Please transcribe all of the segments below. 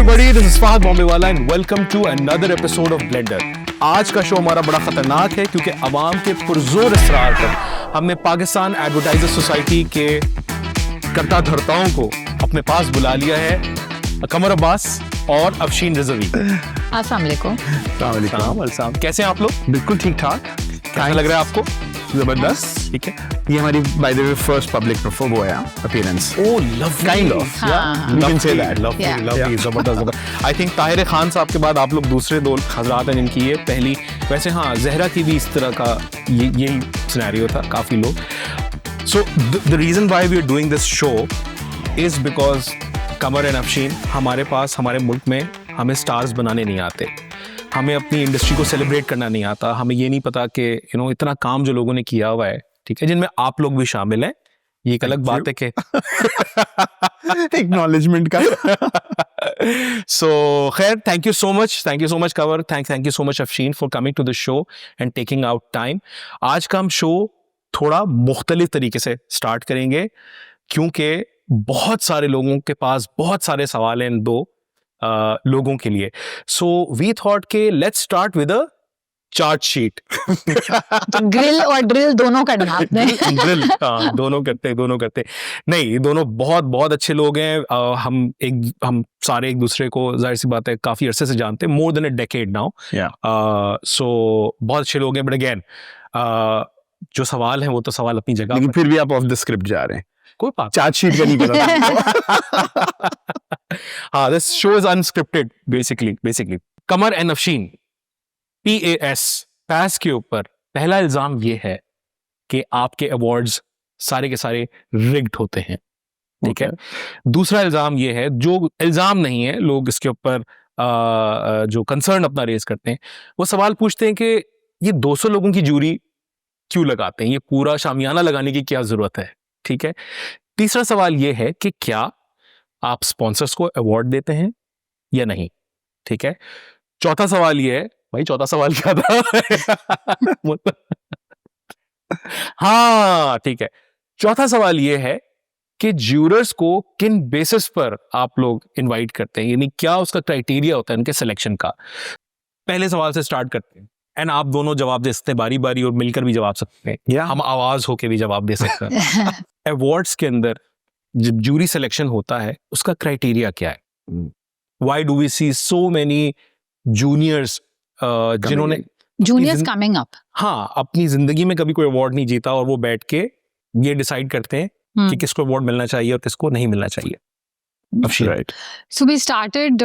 everybody, this is Fahad Bombay and welcome to another episode of Blender. आज का show हमारा बड़ा खतरनाक है क्योंकि अवाम के पुरजोर इसरार पर हमने पाकिस्तान एडवर्टाइजर सोसाइटी के कर्ता धर्ताओं को अपने पास बुला लिया है, कमर अब्बास और अफशीन रिजवी। अस्सलाम वालेकुम। कैसे हैं आप लोग? बिल्कुल ठीक ठाक। कैसा लग रहा है आपको? जबरदस्त। ठीक है। ये हमारी by the way first public वो है appearance. Oh, lovely. Kind of. हाँ। You can say that. Lovely, Yeah. lovely, जबरदस्त। I think ताहिर खान साहब के बाद आप लोग दूसरे दो हजरात हैं जिनकी ये पहली। वैसे हाँ, जहरा की भी इस तरह का यही सिनेरियो था, काफी लोग। So the reason why we are doing this show is because Qamar and Afsheen, हमारे पास हमारे मुल्क में हमें स्टार्स बनाने नहीं आते, हमें अपनी इंडस्ट्री को सेलिब्रेट करना नहीं आता, हमें ये नहीं पता कि इतना काम जो लोगों ने किया हुआ है, ठीक है, जिनमें आप लोग भी शामिल हैं। ये एक अलग बात है कि एक्नॉलेजमेंट का। सो खैर, थैंक यू सो मच कवर, thank you so much Afsheen for coming to the show and taking out time. आज का हम शो थोड़ा मुख्तलिफ तरीके से स्टार्ट करेंगे क्योंकि बहुत सारे लोगों के पास बहुत सारे सवाल हैं इन दो लोगों के लिए। सो वी थॉट के let's start with a chart sheet. Grill और ड्रिल दोनों करना आपने। ड्रिल, हाँ, दोनों करते नहीं, दोनों बहुत बहुत अच्छे लोग हैं। हम सारे एक दूसरे को जाहिर सी बात है काफी अरसे से जानते हैं, more than a decade now. So बहुत अच्छे लोग हैं, बट अगेन जो सवाल है वो तो सवाल अपनी जगह। लेकिन फिर भी आप ऑफ द स्क्रिप्ट जा रहे हैं। कोई बात, चार्ट शीट का नहीं पता। हाँ, this show is unscripted basically. Qamar and Afsheen, पास के ऊपर पहला इल्जाम ये है कि आपके अवार्ड्स सारे के सारे रिग्ड होते हैं, ठीक है। दूसरा इल्जाम ये है, जो इल्जाम नहीं है, लोग इसके ऊपर जो कंसर्न अपना रेज करते हैं, वो सवाल पूछते हैं कि ये 200 लोगों की जूरी क्यों लगाते हैं, ये पूरा शामियाना लगाने की क्या जरूरत है, ठीक है। तीसरा सवाल ये है कि क्या आप स्पॉन्सर्स को अवार्ड देते हैं या नहीं, ठीक है। चौथा सवाल ये है, भाई चौथा सवाल क्या था? हाँ, ठीक है। चौथा सवाल ये है कि ज्यूरर्स को किन बेसिस पर आप लोग इनवाइट करते हैं, यानी क्या उसका क्राइटेरिया होता है उनके सिलेक्शन का। पहले सवाल से स्टार्ट करते हैं एंड आप दोनों जवाब दे सकते हैं बारी बारी और मिलकर भी जवाब सकते हैं, हम आवाज होके भी जवाब दे सकते हैं। अवार्ड्स के अंदर जब जूरी सिलेक्शन होता है उसका क्राइटेरिया क्या है? Why do we see so many juniors जिन्होंने जूनियर्स कमिंग अप, हाँ, अपनी जिंदगी में कभी कोई अवार्ड नहीं जीता और वो बैठ के ये डिसाइड करते हैं कि किसको अवार्ड मिलना चाहिए और किसको नहीं मिलना चाहिए। Right. So we started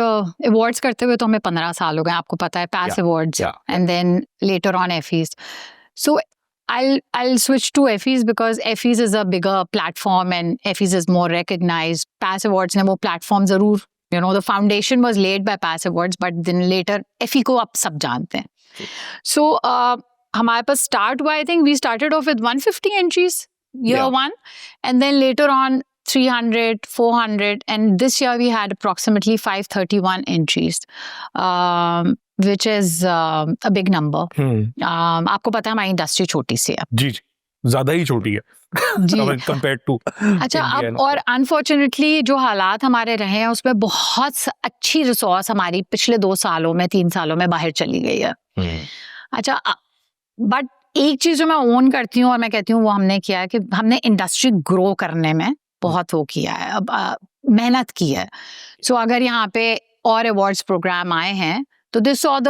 awards करते हुए तो हमें 15 साल हो गए, आपको पता है, PAS awards, and then later on Effie's. So I'll switch to Effie's because Effie's is a bigger platform and Effie's is more recognized. PAS awards ने वो platform जरूर, the foundation was laid by PAS awards, but then later Effie को आप सब जानते हैं। So हमारे पास start हुआ, I think we started off with 150 entries year one, and then later on 300, 400, and this year we had approximately 531 entries, which is a big number. आपको पता है हमारी इंडस्ट्री छोटी सी है। जी, ज्यादा ही छोटी है compared to अच्छा, अब और अनफॉर्चुनेटली जो हालात हमारे रहे हैं उसमें बहुत अच्छी रिसोर्स हमारी पिछले 2 सालों में 3 सालों में बाहर चली गई है। अच्छा, बट एक चीज जो मैं ओन करती हूँ और मैं कहती हूँ वो हमने किया है कि हमने इंडस्ट्री ग्रो करने में बहुत वो किया है, अब मेहनत की है। सो अगर यहाँ पे और अवार्ड्स प्रोग्राम आए हैं तो दिस सॉ द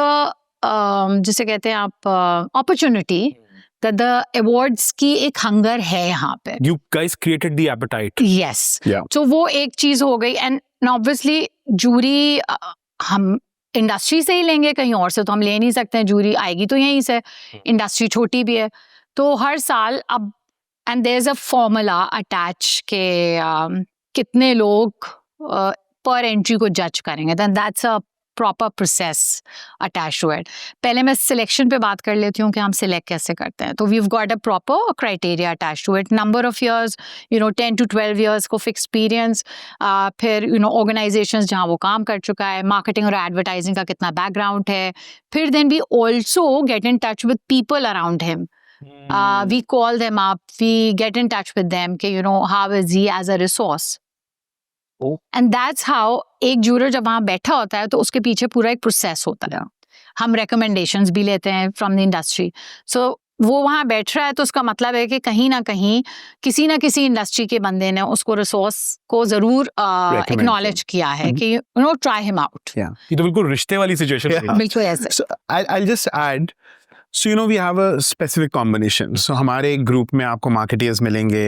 जिसे कहते हैं आप अपॉर्चुनिटी दैट द अवार्ड्स की एक हंगर है यहाँ पे। You guys created the appetite. Yes. So वो एक चीज हो गई एंड ऑब्वियसली जूरी हम इंडस्ट्री से ही लेंगे, कहीं और से तो हम ले नहीं सकते हैं, जूरी आएगी तो यहीं से, इंडस्ट्री छोटी भी है तो हर साल अब and there is a formula attach के कितने लोग पर एंट्री को जज करेंगे, then that's a proper process attach to it. पहले मैं सिलेक्शन पे बात कर लेती हूँ कि हम सिलेक्ट कैसे करते हैं। तो we have got a proper criteria attach to it, number of years, 10 to 12 years of experience, फिर ऑर्गेनाइजेशंस जहाँ वो काम कर चुका है, मार्केटिंग और एडवर्टाइजिंग का कितना बैकग्राउंड है, फिर then we also get in touch with people around him. We call them up, we get in touch with them, how is he as a resource? And that's how एक juror जब वहाँ बैठा होता है तो उसके पीछे पूरा एक प्रोसेस होता है. हम रिकमेंडेशंस भी लेते हैं फ्रॉम द इंडस्ट्री. सो वो वहाँ बैठ रहा है तो उसका मतलब है कि कहीं ना कहीं किसी ना किसी इंडस्ट्री के बंदे ने उसको रिसोर्स को जरूर एक्नॉलेज किया है कि you know try him out. Yeah. ये तो बिल्कुल रिश्ते वाली सिचुएशन है. बिल्कुल ऐसे. So I'll just add. So we have a specific combination. So हमारे ग्रुप में आपको marketeers मिलेंगे,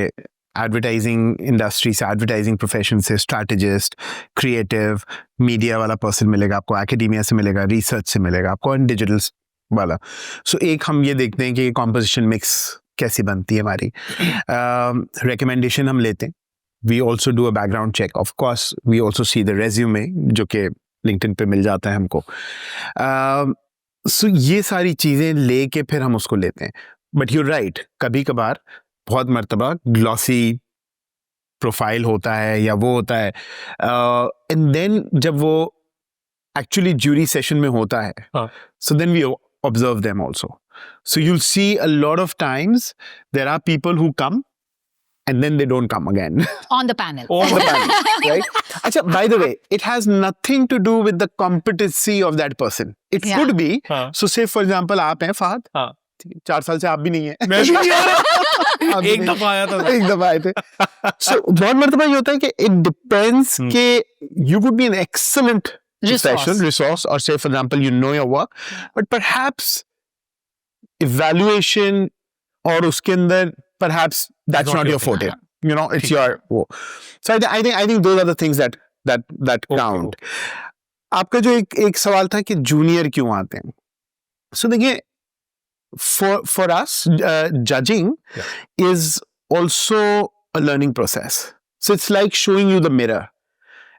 advertising industry से, advertising profession से, strategist, creative, media वाला person मिलेगा आपको, academia से मिलेगा, research से मिलेगा आपको, and digital वाला. So एक हम ये देखते हैं कि composition mix कैसी बनती है हमारी. Recommendation हम लेते हैं. We also do a background check. Of course, we also see the resume जो कि LinkedIn पे मिल जाता है हमको. So ये सारी चीज़ें लेके फिर हम उसको लेते हैं. But you're right, कभी कभार बहुत मर्तबा ग्लॉसी प्रोफाइल होता है या वो होता है. एंड देन जब वो एक्चुअली ज्यूरी सेशन में होता है, so then we observe them also. So you'll see a lot of times there are people who come and then they don't come again. On the panel. On the panel, right? Achha, by the way, it has nothing to do with the competency of that person. It Yeah. could be. हाँ. So say for example, आप हैं फहद. हाँ. 4 साल से आप भी नहीं है. मैं भी नहीं आ रहा. आप भी एक नहीं. दफा आया था. एक दफा आए थे. So बहुत मर्तबा ये होता है कि it depends कि you could be an excellent professional resource or say for example you know your work, but perhaps evaluation और उसके अंदर perhaps that's not your forte. You know, it's your. So I think those are the things that count. आपका जो एक सवाल था कि junior क्यों आते हैं. So देखिए, for us judging is also a learning process. So it's like showing you the mirror.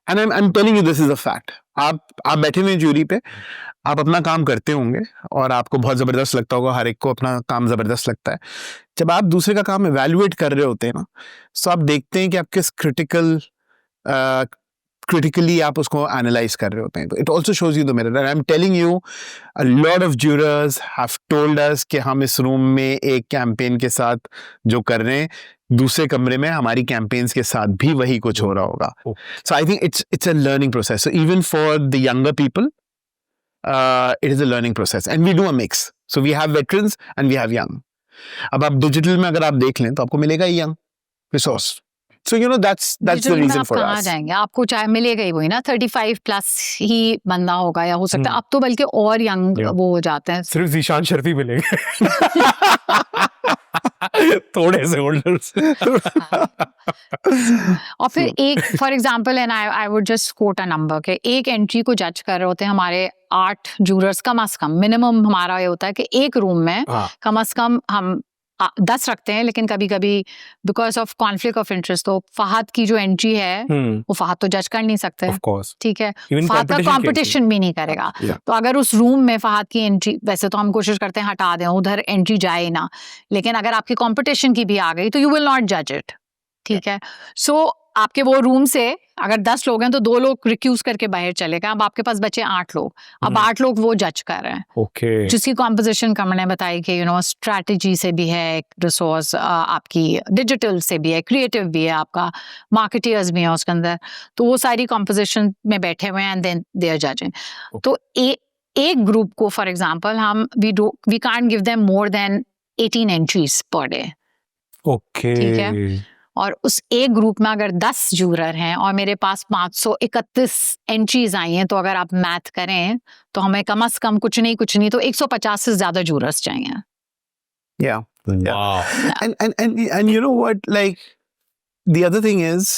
And I'm telling you this is a fact. आप बैठे हुए जूरी पे, आप अपना काम करते होंगे और आपको बहुत ज़बरदस्त लगता होगा, हर एक को अपना काम ज़बरदस्त लगता है. जब आप दूसरे का काम एवेल्युएट कर रहे होते हैं ना, तो आप देखते हैं कि आप किस critically आप उसको एनालाइज कर रहे होते हैं. तो it also shows you the mirror. I am telling you, a lot of jurors have told us कि हम इस रूम में एक कैंपेन के साथ जो कर रहे हैं, दूसरे कमरे में हमारी कैंपेन्स के साथ भी वही कुछ हो रहा होगा. So I think it's a learning process. So even for the younger people it is a learning process and we do a mix. So we have veterans and we have young. अब आप digital में अगर आप देख लें तो आपको मिलेगा young resource. So you know that's the reason for कहाँ us. जाएंगे, आपको चाहे मिलेगा ही वही ना 35 प्लस ही बंदा होगा, या हो सकता है अब तो बल्कि और यंग वो हो जाते हैं. सिर्फ जीशान शर्फी मिलेंगे. थोड़े से होल्डर्स. और फिर एक for example and I would just quote a number के एक एंट्री को जज कर रहे होते हैं हमारे 8 जूरर्स कम से कम. मिनिमम हमारा ये होता है कि एक रूम में कम से कम हम 10 रखते हैं, लेकिन कभी कभी because of conflict of interest तो फहद की जो एंट्री है वो फहद तो जज कर नहीं सकते. Of course. ठीक है, फहद का कंपटीशन भी नहीं करेगा. तो अगर उस रूम में फहद की एंट्री, वैसे तो हम कोशिश करते हैं हटा दें, उधर एंट्री जाए ना, लेकिन अगर आपकी कंपटीशन की भी आ गई तो यू विल नॉट जज इट. ठीक है. सो आपके वो रूम से अगर 10 लोग हैं तो 2 लोग रिक्यूज करके बाहर चले गए. अब आपके पास बचे 8 लोग. अब 8 लोग वो जज कर रहे हैं. ओके. जिसकी कॉम्पोजिशन मैंने बताई कि स्ट्रैटेजी से भी है रिसोर्स, आपकी डिजिटल से भी है, क्रिएटिव भी है, आपका मार्केटियर्स भी है उसके अंदर. तो वो सारी कॉम्पोजिशन में बैठे हुए हैं and then they are judging. तो एक ग्रुप को फॉर एग्जांपल हम we can't give them more than 18 entries per day. Okay. ठीक है. और उस एक ग्रुप में अगर 10 जूरर हैं और मेरे पास 531 एंट्रीज आई हैं, तो अगर आप मैथ करें तो हमें कम से कम कुछ नहीं तो 150 से ज्यादा जूरर्स चाहिए. Yeah. Wow. And you know what, like the other thing is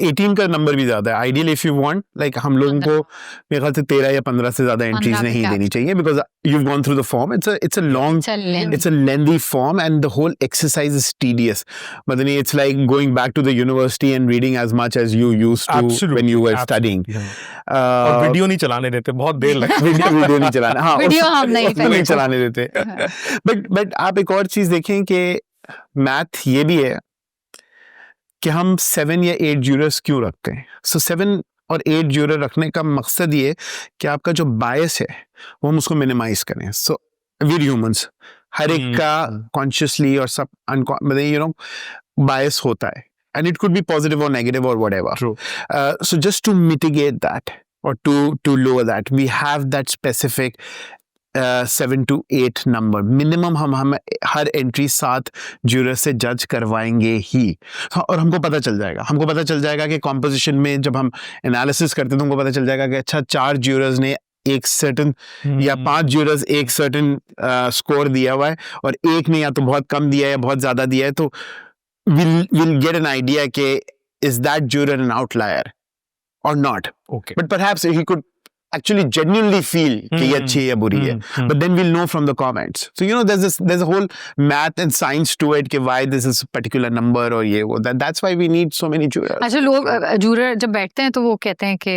18 का नंबर भी ज्यादा है. Ideal if you want, like हम लोगों को मेरे ख्याल से 13 या 15 से ज्यादा एंट्रीज नहीं देनी चाहिए, because you've gone through the form. It's a long, it's a lengthy form and the whole exercise is tedious. But then it's like going back to the university and reading as much as you used to when you were studying. और video नहीं चलाने देते, बहुत देर लगती है. Video नहीं चलाना. हाँ, वीडियो हम नहीं चलाने देते. बट आप एक और चीज देखें कि मैथ ये भी है कि हम 7 या 8 जूरर्स क्यों रखते हैं. सो 7 और 8 जूरर रखने का मकसद ये कि आपका जो बायस है वो हम उसको मिनिमाइज करें. सो वीर ह्यूमंस, हर एक का कॉन्शियसली और सब बायस होता है. and it could be positive or negative or whatever. True. So just to mitigate that or to lower that, we have that specific 7 to 8 number minimum हम हर एंट्री 7 ज्यूरर से जज करवाएंगे ही। हाँ, और हमको पता चल जाएगा कि कॉम्पोजिशन में जब हम एनालिसिस करते हैं तो हमको पता चल जाएगा कि अच्छा 4 ज्यूरर्स ने एक सर्टन या 5 ज्यूरर्स एक सर्टन स्कोर दिया हुआ है और एक ने या तो बहुत कम दिया है या बहुत ज्यादा दिया है, तो we'll get an idea कि is that juror an outlier or not. Okay. But perhaps he could actually genuinely feel कि ये अच्छी है या बुरी है, but then we'll know from the comments. So you know there's a whole math and science to it कि why this is a particular number और ये वो, that's why we need so many jurors. अच्छा, लोग juror जब बैठते हैं तो वो कहते हैं कि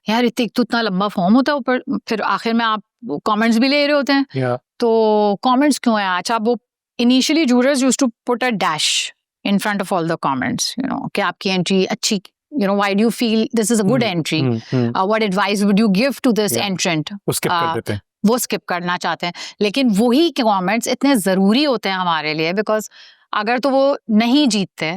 यार इतना लंबा फॉर्म होता है, ऊपर फिर आखिर में आप कमेंट्स भी ले रहे होते हैं। Yeah. तो कमेंट्स क्यों है? अच्छा, वो initially jurors used to put a dash in front of all the comments, you know, कि आपकी एंट्री अच्छी, you know, why do you feel this is a good entry? What advice would you give to this entrant? वो skip कर देते हैं। वो skip करना चाहते हैं, लेकिन वही comments इतने जरूरी होते हैं हमारे लिए, because अगर तो वो नहीं जीतते,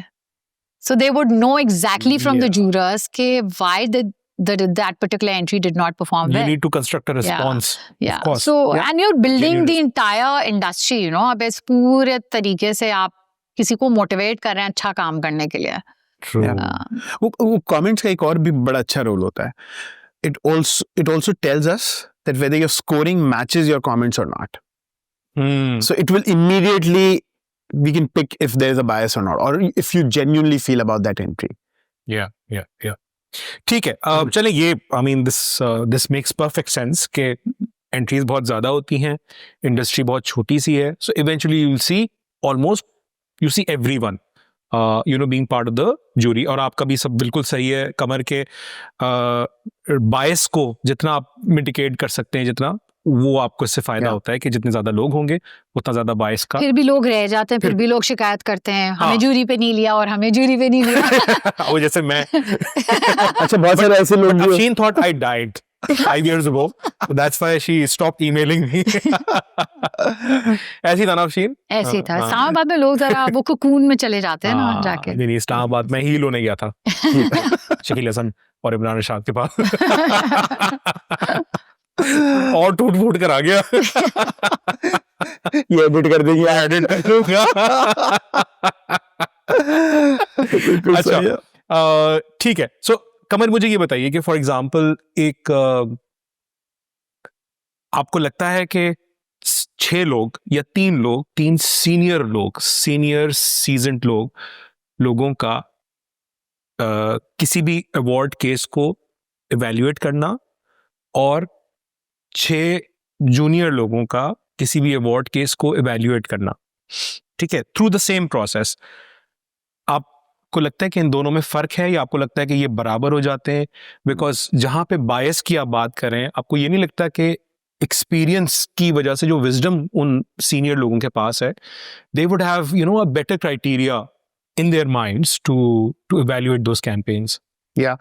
so they would know exactly from the jurors कि why that particular entry did not perform well. You need to construct a response. Yeah. Of course. So and you're building Genuine. the entire industry, you know, अब इस पूरे तरीके से आप किसी को motivate कर रहे हैं अच्छा काम करने के लिए। True. वो कमेंट्स का एक और भी बड़ा अच्छा रोल होता है। It also tells us that whether your scoring matches your comments or not. So it will immediately, we can pick if there is a bias or not, or if you genuinely feel about that entry. Yeah. ठीक है, चले ये I mean this makes perfect sense कि entries बहुत ज्यादा होती हैं, industry बहुत छोटी सी है, so eventually you will see almost you see everyone you know being part of the jury. और आपका भी सब बिल्कुल सही है कमर के, बायस को जितना आप मिटिगेट कर सकते हैं, जितना वो आपको इससे फायदा होता है कि जितने ज्यादा लोग होंगे उतना ज्यादा बायस का। फिर भी लोग रह जाते हैं, फिर भी लोग शिकायत करते हैं हमें जूरी पे नहीं लिया और हमें जूरी पे नहीं लिया। वो जैसे मैं अच्छा, बहुत सारे ऐसे लोग भी Afshin thought I died 5 years ago, so that's why she stopped emailing me. ऐसी था ना अफशीन? ऐसे ही था। इस्लामाबाद में लोग जरा वो कुकून में चले जाते हैं ना जाके। नहीं, इस्लामाबाद में ही लोने गया था शकील हसन और इमरान रशाद के पास और टूट फूट कर आ गया। ये एडिट कर देंगे, एडिट कर दूंगा। अच्छा, ठीक है। सो कमर, मुझे ये बताइए कि फॉर एग्जाम्पल एक आपको लगता है कि 6 लोग या 3 लोग, 3 सीनियर सीजन्ड लोगों का किसी भी अवार्ड केस को इवैल्यूएट करना और 6 जूनियर लोगों का किसी भी अवार्ड केस को इवैल्यूएट करना, ठीक है, थ्रू द सेम प्रोसेस, आपको लगता है कि इन दोनों में फर्क है या आपको लगता है कि ये बराबर हो जाते हैं? बिकॉज जहां पे बायस की आप बात करें, आपको ये नहीं लगता कि एक्सपीरियंस की वजह से जो विजडम उन सीनियर लोगों के पास है, they would have a better criteria in their minds to evaluate those campaigns? Yeah,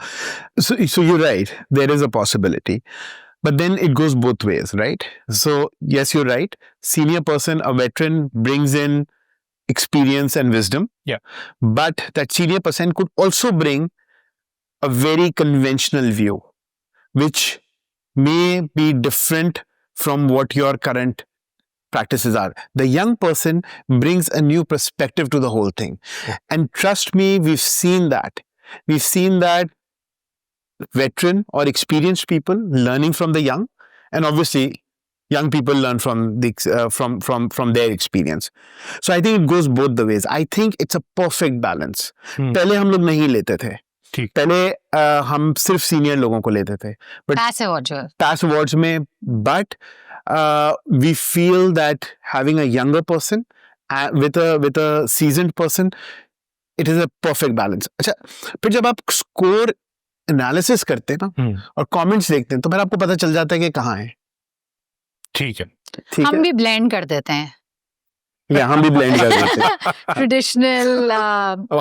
so you're right, there is a possibility, but then it goes both ways, right? So yes, you're right, senior person, a veteran, brings in experience and wisdom, but that senior person could also bring a very conventional view which may be different from what your current practices are. The young person brings a new perspective to the whole thing. And trust me, we've seen that. We've seen that veteran or experienced people learning from the young, and obviously young people learn from the from their experience. So I think it goes both the ways. I think it's a perfect balance. पहले हम लोग नहीं लेते थे, पहले हम सिर्फ senior लोगों को लेते थे, but pass awards में, but we feel that having a younger person with a seasoned person, it is a perfect balance. अच्छा, फिर जब आप स्कोर एनालिसिस करते हैं ना और कमेंट्स देखते हैं तो फिर आपको पता चल जाता है कि कहाँ है। ठीक है, हम भी ब्लेंड कर देते हैं, या हम भी ब्लेंड कर देते हैं ट्रेडिशनल।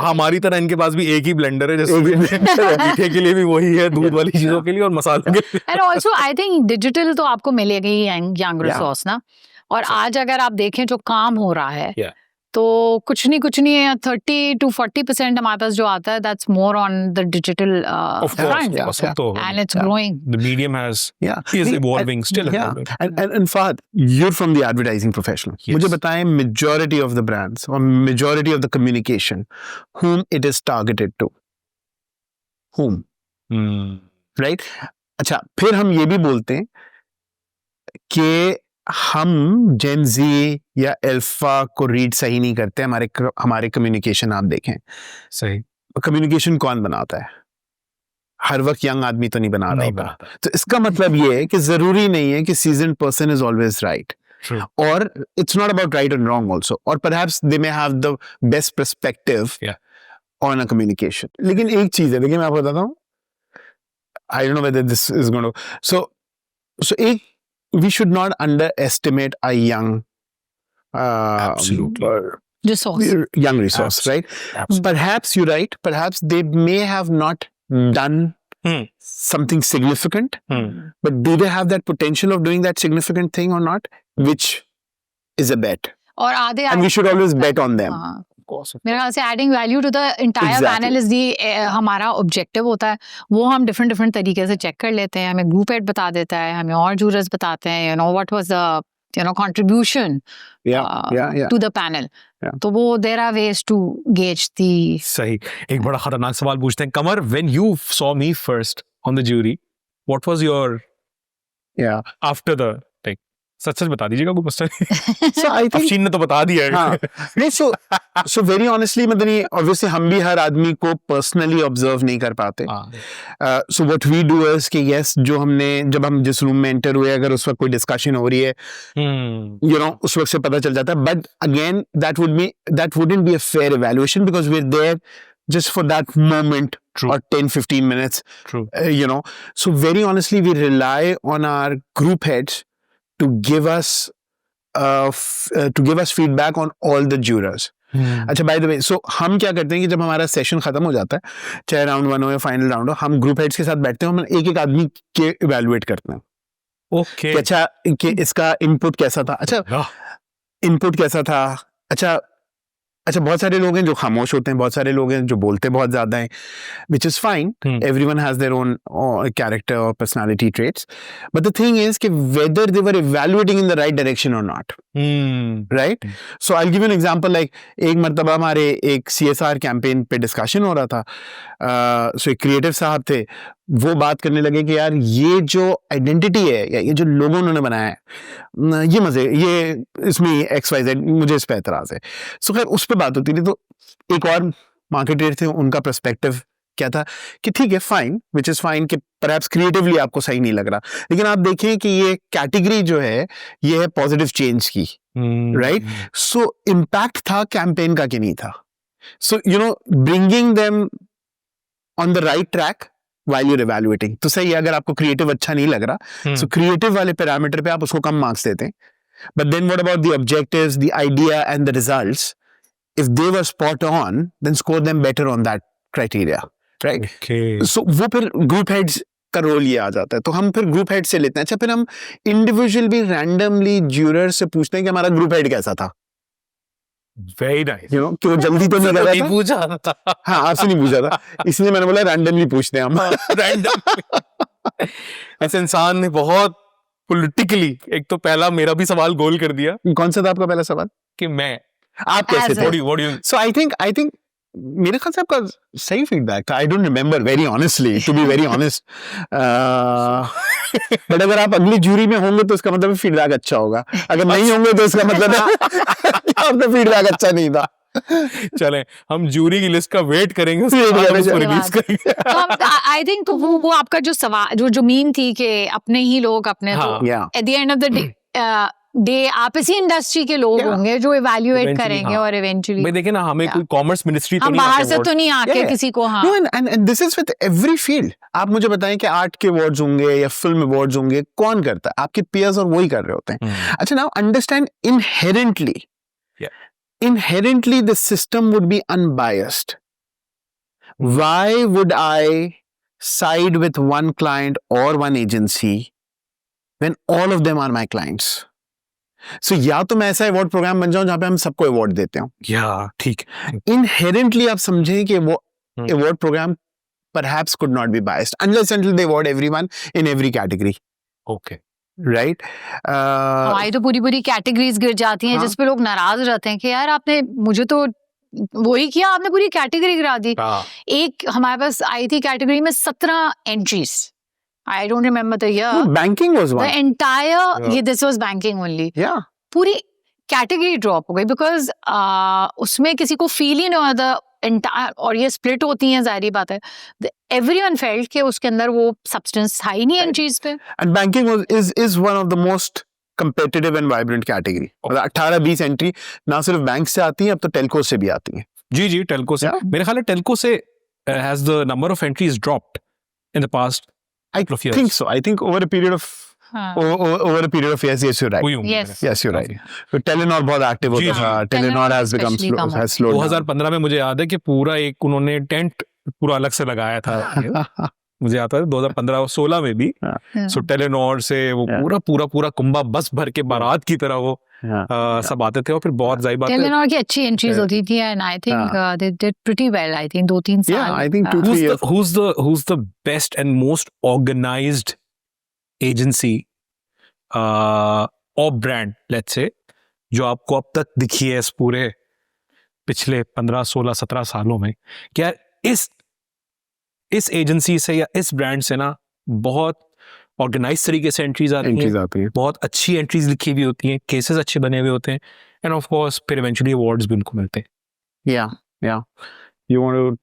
हमारी तरह इनके पास भी एक ही ब्लेंडर है, जैसे मीठे के लिए भी वही है, दूध वाली चीजों के लिए और मसालों के लिए। And also I think digital तो आपको मिलेगी यंग रिसोर्स ना, और आज अगर आप देखें जो काम हो रहा है, तो कुछ नहीं है 30 to 40% हमारे पास जो आता है that's more on the digital Of course, front yeah, सब तो and it's growing. the medium is Yeah. evolving, still Yeah. evolving. And Fahad, you're from the advertising professional. Yes. मुझे बताएं majority of the brands or majority of the communication, whom it is targeted to. Whom? Hmm. Right? अच्छा, फिर हम ये भी बोलते हैं कि हम जेन जी या अल्फा को रीड सही नहीं करते. हमारे कम्युनिकेशन आप देखें, सही कम्युनिकेशन कौन बनाता है? हर वक्त यंग आदमी तो नहीं बना रहा नहीं होगा. बनाता. तो इसका मतलब ये है कि जरूरी नहीं है कि seasoned person is always right. True. Or it's not about right and wrong also. Or perhaps they may have the best perspective Yeah. on a communication. लेकिन एक चीज है, देखिए मैं आपको बताता हूँ. I don't know whether this is going to. So we should not underestimate a young, Absolutely. Resource. young resource, right? Absolutely. Perhaps you're right. Perhaps they may have not done something significant, but do they have that potential of doing that significant thing or not? Which is a bet. और आधे And we should always bet on them. हाँ. Of course. मेरे ख्याल से adding value to the entire Exactly. Panel is the हमारा objective होता है. वो हम डिफरेंट तरीके से चेक कर लेते हैं. हमें ग्रुप हेड बता देता है, हमें और जूरर्स बताते हैं, you know what was the contribution Yeah. To the panel. Yeah. तो वो there are ways to gauge the. सही. एक बड़ा खतरनाक सवाल पूछते हैं. कमर, when you saw me first on the jury, what was your Yeah. after the like? सच बता दीजिएगा, कोई मसला नहीं. So I think. अफशीन ने तो बता दिया है. हाँ. नहीं, so very honestly, मतलब obviously हम भी हर आदमी को personally observe नहीं कर पाते. So what we do is कि yes, जब हम जिस रूम में enter हुए, अगर उस वक्त कोई discussion हो रही है, you know, उस वक्त से पता चल जाता है. But again, that wouldn't be a fair evaluation because we're there just for that moment. True. Or 10-15 minutes. True. You know, so very honestly, we rely on our group heads to give us feedback on all the jurors. अच्छा, by the way, सो हम क्या करते हैं कि जब हमारा session खत्म हो जाता है, चाहे राउंड 1 हो या फाइनल राउंड हो, हम ग्रुप हेड्स के साथ बैठते हैं, हम एक आदमी के इवैल्यूएट करते हैं. Okay. कि अच्छा, कि इसका इनपुट कैसा था. अच्छा, इनपुट कैसा था. अच्छा, बहुत सारे लोग हैं जो खामोश होते हैं, बहुत सारे लोग हैं जो बोलते बहुत ज्यादा हैं, which is fine. Everyone has their own character or personality traits. But the thing is कि whether they were evaluating in the right direction or not. Right? So I'll give you an example. Like एक मर्तबा हमारे एक CSR campaign पे discussion हो रहा था. So एक क्रिएटिव साहब थे, वो बात करने लगे कि यार ये जो आइडेंटिटी है या ये जो लोगों उन्होंने बनाया है, ये इसमें XYZ, मुझे इस पे एतराज है. सो खैर उस पे बात होती थी. तो एक और मार्केटर थे, उनका पर्सपेक्टिव क्या था कि ठीक है, फाइन, विच इज फाइन, कि परहैप्स क्रिएटिवली आपको सही नहीं लग रहा, लेकिन आप देखें कि ये कैटेगरी जो है ये है पॉजिटिव चेंज की. राइट? सो इम्पैक्ट था कैंपेन का कि नहीं था. So you know, bringing them on the right track while you're evaluating. तो सही है, अगर आपको क्रिएटिव अच्छा नहीं लग रहा, so क्रिएटिव वाले पैरामीटर पे आप उसको कम मार्क्स देते हैं. But then what about the objectives, the idea and the results? If they were spot on, then score them better on that criteria. Right? Okay. So वो फिर ग्रुप हेड्स का role ये आ जाता है. तो हम फिर ग्रुप हेड से लेते हैं. अच्छा, फिर हम इंडिविजुअल भी रैंडमली ज्यूरर से पूछते हैं कि हमारा ग्रुप हेड कैसा था. Very nice. You know, कि वो जल्दी तो नहीं कर रहा था. पूछा था. हाँ, आपसे नहीं पूछा था, इसलिए मैंने बोला रैंडमली पूछते हैं हम. Random. ऐसे इंसान ने बहुत पॉलिटिकली एक तो पहला मेरा भी सवाल गोल कर दिया. कौन सा था आपका पहला सवाल? कि मैं आप कैसे थे? what do you So I think मेरे ख्याल से आपका सही फीडबैक था. I don't remember very honestly, to be very honest. But अगर आप अगली जूरी में होंगे तो इसका मतलब फीडबैक अच्छा होगा. अगर नहीं होंगे तो इसका मतलब आपका फीडबैक अच्छा नहीं था. चलें, हम जूरी की लिस्ट का वेट करेंगे, रिलीज करेंगे. आई थिंक वो आपका जो सवाल जो मीम थी कि अपने ही लोग अपने, at the end of the day आप इसी इंडस्ट्री के लोग होंगे जो इवैल्यूएट करेंगे और इवेंचुअली. भाई देखिए ना, हमें कोई कॉमर्स मिनिस्ट्री तो हम बाहर से तो नहीं आके किसी को. हाँ, and this is with every field. आप मुझे बताएं कि आर्ट के अवार्ड्स होंगे या फिल्म अवार्ड्स होंगे, कौन करता है? आपके पीयर्स, और वही कर रहे होते हैं. अच्छा, now understand, inherently the system would be unbiased. Why would I side with one client or one agency when all of them are my clients? सो या तो मैं ऐसा अवार्ड प्रोग्राम बन जाऊं जहां पे हम सबको अवार्ड देते हो, या ठीक इनहेरेंटली आप समझें कि वो hmm. Award programme perhaps could not be biased unless until they award everyone in every category, okay right? हमारी तो पूरी पूरी कैटेगरीज गिर जाती हैं हाँ। जिस पे लोग नाराज रहते हैं कि यार आपने मुझे तो वही किया, आपने पूरी कैटेगरी गिरा दी। एक हमारे पास आई थी कैटेगरी में 17 entries, I don't remember the year, banking was the one. Entire, ये this was banking only, Yeah. पूरी कैटेगरी ड्रॉप हो गई बिकॉज उसमें किसी को फील ही नहीं हुआ द एंटायर, और ये स्प्लिट होती हैं जाहिर बात है, एवरीवन फेल्ट कि उसके अंदर वो सब्सटेंस था ही नहीं इन चीज पे। And banking is one of the most competitive and vibrant category. मतलब 18-20 एंट्री ना सिर्फ बैंक से आती हैं, अब तो टेलको से भी आती हैं. जी जी टेलको से Yeah. मेरे ख्याल है टेलको से has the number of entries dropped in the past I couple of years. think so. I think over a period of हाँ। over a period of yes, you're right. हुई होंगी Yes. मेरे Yes, you're right. So Telenor बहुत active जी, होता था. जी. Telenor Telenor has become especially come has slowed down. 2015 में मुझे याद है कि पूरा एक उन्होंने टेंट पूरा अलग से लगाया था मुझे आता है 2015 और 16 में भी Yeah. सो टेलेनॉर से वो Yeah. पूरा कुंभा बस भर के बारात की तरह वो Yeah. सब आते थे और फिर बहुत जाहिर बात है टेलीनॉर की अच्छी एंट्रीज होती थी and I think they did pretty well, I think 2-3 साल। Yeah, I think 2-3 who's years. who's the best and most organized agency or brand let's say जो आपको अब तक दिखी है इस पूरे पिछले 15 16 17 सालों में, क्या इस एजेंसी से या इस ब्रांड से ना बहुत ऑर्गेनाइज तरीके से एंट्रीज आती Entries हैं, आती हैं. बहुत अच्छी एंट्रीज लिखी हुई होती हैं, केसेस अच्छे बने हुए होते हैं एंड ऑफ कोर्स फिर इवेंचुअली अवार्ड्स भी उनको मिलते हैं. Yeah, yeah. You want to?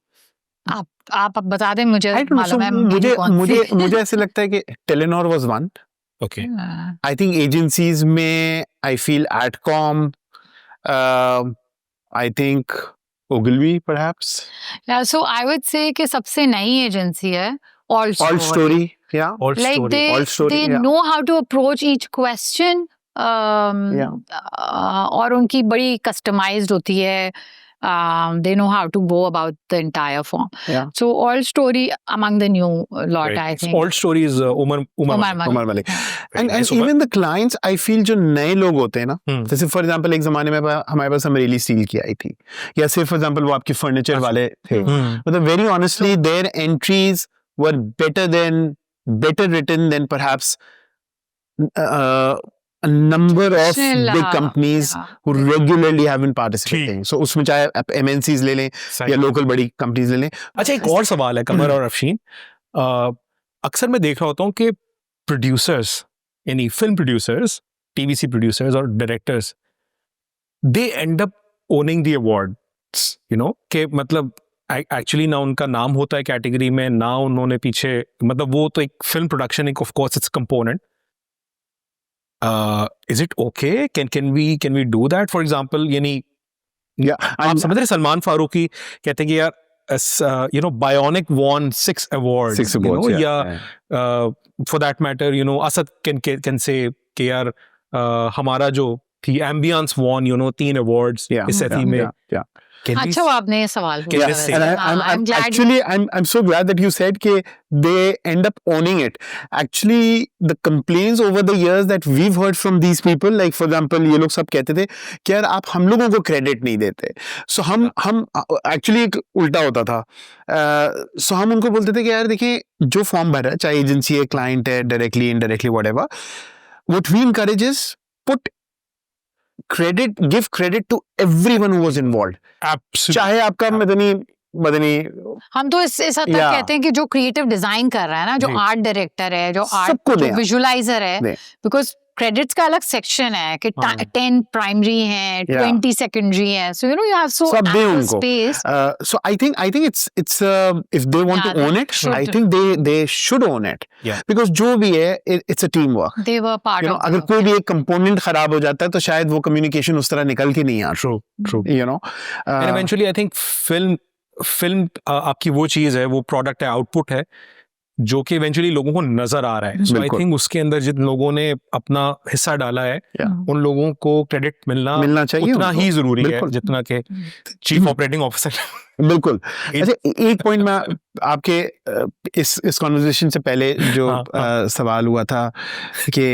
आप अब बता दें, मुझे I don't know. So मालूम है मुझे ऐसे लगता है कि Telenor was one. Okay I think agencies में I feel Adcom, I think Ogilvy perhaps, so I would say कि सबसे नई एजेंसी है ऑल All Story, yeah. और like story All Story, they yeah. know how to approach each question, Yeah. और उनकी बड़ी customized होती है, they know how to go about the entire form. Yeah. So all story among the new lot, I think. All stories Umar Umar Malik. Umar Malik. Very And nice, Umar. even the clients, I feel जो नए लोग होते हैं ना, हम्म. जैसे for example एक जमाने में हमारे पास अमरेली स्टील की आई थी, या सिर्फ फॉर एग्जांपल वो आपके फर्नीचर अच्छा. वाले थे, मतलब very honestly their entries were better written than perhaps a number of Still, big companies yeah. who regularly have been participating. So उसमें चाहे आप MNCs ले लें या लोकल बड़ी कंपनीज ले लें. अच्छा एक और सवाल है कमर और अफशीन, अक्सर मैं देख रहा होता हूँ कि प्रोड्यूसर्स यानी फिल्म प्रोड्यूसर्स, टीवीसी प्रोड्यूसर्स और directors they and up owning the awards, you know, कि मतलब एक्चुअली ना उनका नाम होता है कैटेगरी में, ना उन्होंने पीछे, मतलब वो तो एक फिल्म प्रोडक्शन, एक of course it's component. Is it okay, can we do that for example, यानी Yeah, आप समझ रहे सलमान फारूकी कहते हैं कि यार you know bionic won 6 awards, 6 you know, awards, yeah, या for that matter you know Asad can say कि यार हमारा जो थी ambience won you know 3 awards yeah, इस yeah, एथी में. yeah. अच्छा वो आपने ये सवाल Can पूछा we है। say- And हाँ, I'm glad actually I'm so glad that you said कि they end up owning it. Actually, the complaints over the years that we've heard from these people, like for example, ये लोग सब कहते थे कि यार आप हम लोगों को क्रेडिट नहीं देते. So हम actually एक उल्टा होता था. So हम उनको बोलते थे कि यार देखिए जो फॉर्म भर है, चाहे एजेंसी है, क्लाइंट है, directly indirectly whatever, what we encourage is give credit to everyone who was involved. Absolutely. चाहे आपका मदनी हम तो इस हद तक Yeah. कहते हैं कि जो क्रिएटिव डिजाइन कर रहा है ना, जो जी. आर्ट डायरेक्टर है, जो आर्ट सबको जो दें. विजुअलाइजर है, दें. बिकॉज क्रेडिट्स का अलग सेक्शन है कि हाँ. 10 प्राइमरी है, Yeah. 20 सेकेंडरी है, so you know you have so सब दें उनको. Space. So I think it's if they want Yeah, to own they it, should. I think they should own it. Yeah. Because जो भी है it's a teamwork. They were part You know, of अगर कोई भी एक component खराब हो जाता है तो शायद वो कम्युनिकेशन उस तरह निकल के नहीं आता. True. You know. And eventually I think film आपकी वो चीज है, वो प्रोडक्ट है, आउटपुट है जो कि इवेंचुअली लोगों को नजर आ रहा है. सो आई बिल्कुल. थिंक उसके अंदर जिन लोगों ने अपना हिस्सा डाला है Yeah. उन लोगों को क्रेडिट मिलना चाहिए उतना उनको. ही जरूरी है बिल्कुल. जितना कि चीफ ऑपरेटिंग ऑफिसर. बिल्कुल. अच्छा एक पॉइंट में आपके इस कॉन्वर्सेशन से पहले जो हाँ. सवाल हुआ था कि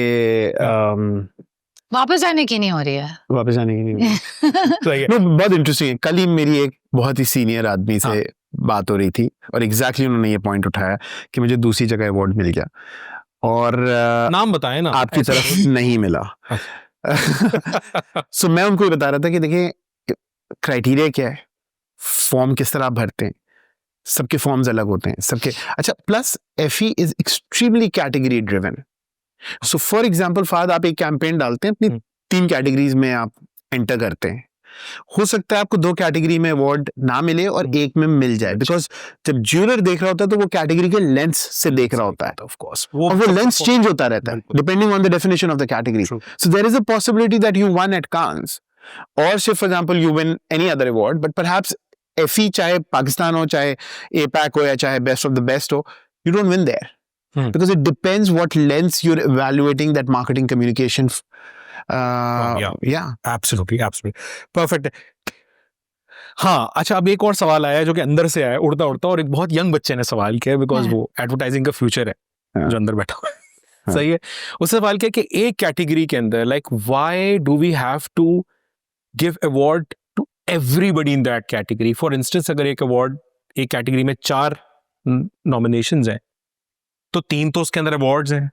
वापस आने की नहीं हो रही है। वापस आने की नहीं। सही है। नो, बहुत इंटरेस्टिंग है। कल ही मेरी एक बहुत ही सीनियर आदमी से हाँ। बात हो रही थी और एग्जैक्टली उन्होंने ये पॉइंट उठाया कि मुझे दूसरी जगह अवार्ड मिल गया और नाम बताएं ना आपकी ऐसा तरफ नहीं मिला। सो मैं उनको ये बता रहा था कि देखिए क्राइटेरिया क्या है, फॉर्म किस तरह आप भरते हैं, सबके फॉर्म्स अलग होते हैं सबके। अच्छा, plus FE is extremely category driven. So for example Fahd, आप एक कैंपेन डालते हैं, अपनी 3 कैटेगरीज में आप एंटर करते हैं, हो सकता है आपको 2 कैटेगरी में अवार्ड ना मिले और एक में मिल जाए, बिकॉज जब ज्यूरर देख रहा होता है तो वो कैटेगरी के लेंस से देख रहा होता है, ऑफ कोर्स और वो लेंस चेंज होता रहता है depending on the definition of the category. So there is a possibility that you won at Cannes, or say for example you win any other award, but perhaps Effie चाहे पाकिस्तान हो, चाहे APAC हो, या चाहे best of the best हो, you don't win there. Because it depends what lens you're evaluating that marketing communication. Yeah. Absolutely. Perfect. हाँ, अच्छा, अब एक और सवाल आया है जो कि अंदर से आया उड़ता उड़ता, और एक बहुत यंग बच्चे ने सवाल किया, बिकॉज वो एडवर्टाइजिंग का फ्यूचर है जो अंदर बैठा हुआ है। सही है। उससे सवाल किया कि एक कैटेगरी के अंदर, like why do we have to give award to everybody in that category? For instance, अगर एक अवार्ड एक कैटेगरी में 4 नॉमिनेशंस हैं तो 3 तो उसके अंदर अवार्ड्स हैं,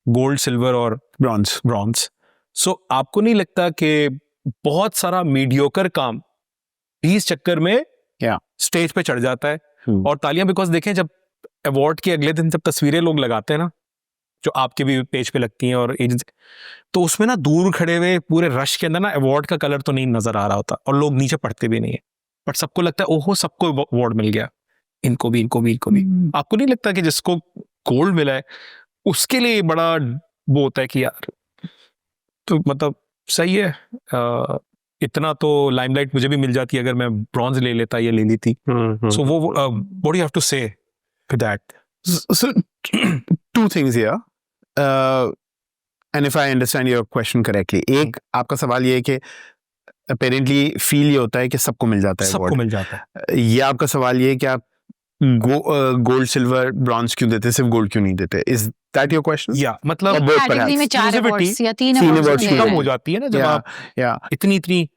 गोल्ड, सिल्वर और ब्रॉन्ज। सो आपको नहीं लगता कि बहुत सारा मीडियोकर काम भी इस चक्कर में स्टेज पे चढ़ जाता है? और तालियां, बिकॉज देखें जब अवार्ड के अगले दिन जब तस्वीरें लोग लगाते हैं ना, जो आपके भी पेज पे लगती हैं और एजेंसी, तो उसमें ना दूर खड़े हुए पूरे रश के अंदर ना अवार्ड का कलर तो नहीं नजर आ रहा होता, और लोग नीचे पढ़ते भी नहीं है, बट सबको लगता है ओहो सबको अवार्ड मिल गया, इनको भी। आपको नहीं लगता कि जिसको गोल्ड मिला है उसके लिए बड़ा वो होता है कि यार, तो मतलब सही है, इतना तो लाइमलाइट मुझे भी मिल जाती अगर मैं ब्रॉन्ज ले लेता या ले ली थी। सो वो what do you have to say for that? So 2 things here, and if I understand your question correctly, एक आपका सवाल ये है कि apparently फील ये होता है कि सबको मिल जाता है, सबको मिल जाता है। ये आपका सवाल ये है कि आप गोल्ड, सिल्वर, ब्रॉन्ज क्यों देते, सिर्फ गोल्ड क्यों नहीं देते? Is that your question? या मतलब कैटेगरी में 4 अवार्ड्स या 3 अवार्ड्स कम हो जाती है ना जब आप इतनी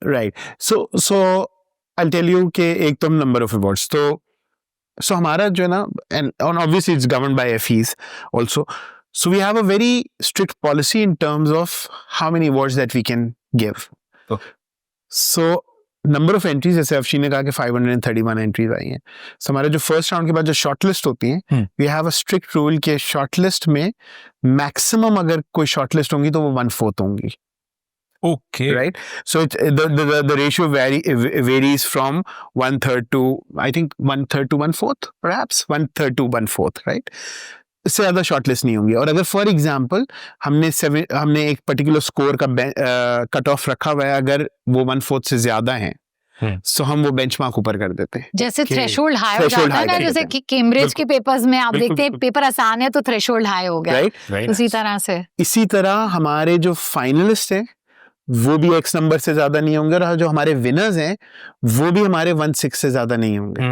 right. So I'll tell you कि एक तो नंबर ऑफ अवार्ड्स, तो हमारा जो है ना, and obviously it's governed by FEs also, so we have a very strict policy in terms of how many awards that we can give. So number of entries, जैसे अफशीन ने कहा कि 531 entries आई हैं, so हमारे जो फर्स्ट राउंड के बाद जो शॉर्टलिस्ट होती हैं, we have a strict rule कि शॉर्टलिस्ट में मैक्सिमम अगर कोई शॉर्टलिस्ट होंगी तो वो 1/4 होंगी। Okay. Right? So the ratio varies from 1/3 to, I think 1/3 to 1/4, perhaps 1/3 to 1/4, right? इससे ज्यादा शॉर्टलिस्ट नहीं होंगी। और अगर फॉर एग्जांपल हमने एक पर्टिकुलर स्कोर का कट ऑफ रखा हुआ है, अगर वो 1/4 से ज्यादा है, सो हम वो बेंचमार्क ऊपर कर देते हैं। जैसे थ्रेशोल्ड हाई हो जाता है ना, जैसे कि कैम्ब्रिज के पेपर्स में आप देखते हैं पेपर आसान है तो थ्रेशोल्ड हाई हो गया, राइट? उसी तरह से इसी तरह हमारे जो फाइनलिस्ट हैं वो भी X नंबर से ज्यादा नहीं होंगे, और जो हमारे विनर्स हैं वो भी हमारे 1/6 से ज्यादा नहीं होंगे।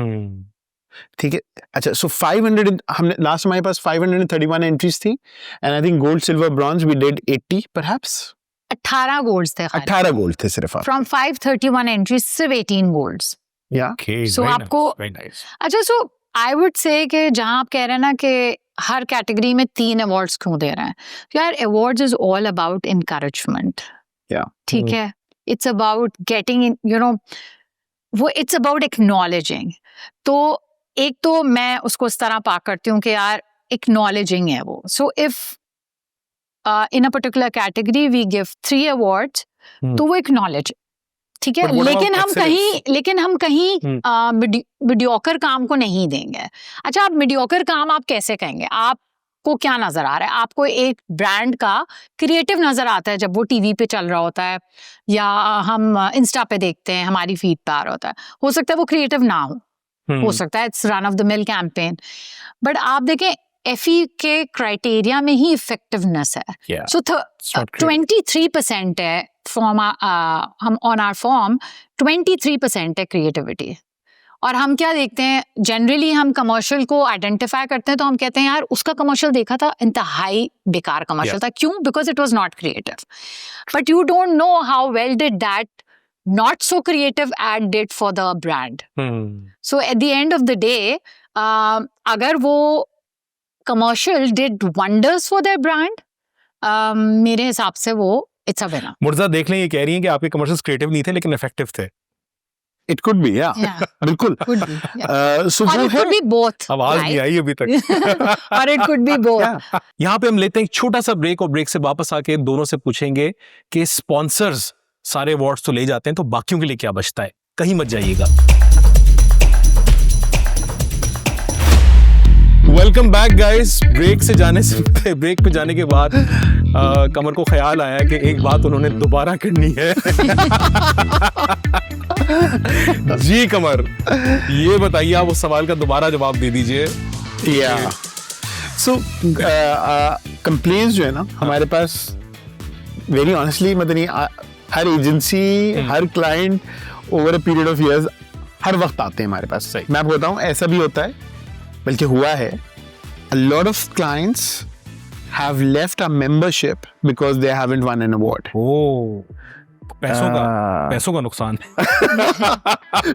ठीक है। अच्छा, सो 500, हमने लास्ट हमारे पास 531 एंट्रीज थी, and I think gold, silver, bronze we did 80 perhaps. 18 golds थे, 18 गोल्ड थे सिर्फ। फ्रॉम 531 एंट्रीज सिर्फ 18 गोल्ड्स। या सो आपको अच्छा, सो आई वुड से कि जहां आप कह रहे हैं ना कि हर कैटेगरी में 3 अवार्ड्स क्यों दे रहे हैं, यार awards is all about encouragement. ठीक है, it's about getting in, you know, वो इट्स अबाउट एक्नॉलेजिंग। तो एक तो मैं उसको इस तरह पा करती हूँ कि यार एक्नॉलेजिंग है वो। So if in a particular category we give 3 awards, तो वो एक्नॉलेज, ठीक है, लेकिन हम कहीं मीडियोकर काम को नहीं देंगे। अच्छा, आप मीडियोकर काम आप कैसे कहेंगे? आपको क्या नजर आ रहा है? आपको एक ब्रांड का क्रिएटिव नजर आता है जब वो टीवी पे चल रहा होता है, या हम इंस्टा पे देखते हैं, हमारी फीड पे आ रहा होता है। हो सकता है वो क्रिएटिव ना हो सकता है it's run of the mill campaign, but आप देखें एफई के क्राइटेरिया में ही इफेक्टिवनेस है। सो 23% है फॉर्म, हम ऑन आवर फॉर्म 23% है क्रिएटिविटी, और हम क्या देखते हैं, जनरली हम कमर्शियल को आइडेंटिफाई करते हैं तो हम कहते हैं यार उसका कमर्शियल देखा था, इंतहाई बेकार कमर्शियल था. क्यों? Because it was not creative. But you don't know how well did that not so creative ad did for the brand. So at the end of the day, अगर वो commercial did wonders for their brand, मेरे हिसाब से वो it's a winner. मुर्जा देख लें, ये कह रही हैं कि आपके कमर्शियल्स क्रिएटिव नहीं थे लेकिन इफेक्टिव थे. It could be, yeah. बिल्कुल. Could be. Yeah. So Or it could be both. आवाज नहीं आई अभी तक. Or it could be both. यहाँ पे हम लेते हैं एक छोटा सा ब्रेक और ब्रेक से वापस आके दोनों से पूछेंगे कि स्पॉन्सर्स सारे अवार्ड्स तो ले जाते हैं तो बाकियों के लिए क्या बचता है. कहीं मत जाइएगा. Welcome back guys. ब्रेक पे जाने के बाद कमर को ख्याल आया कि एक बात उन्होंने दोबारा करनी है. जी कमर, ये बताइए, आप उस सवाल का दोबारा जवाब दे दीजिए. Yeah. So complaints जो है ना हमारे पास very honestly मतलब हर एजेंसी हर client over a period of years हर वक्त आते हैं हमारे पास. मैं आपको बताऊं ऐसा भी होता है, बल्कि हुआ है. A lot of clients have left our membership because they haven't won an award. ओह, पैसों का नुकसान.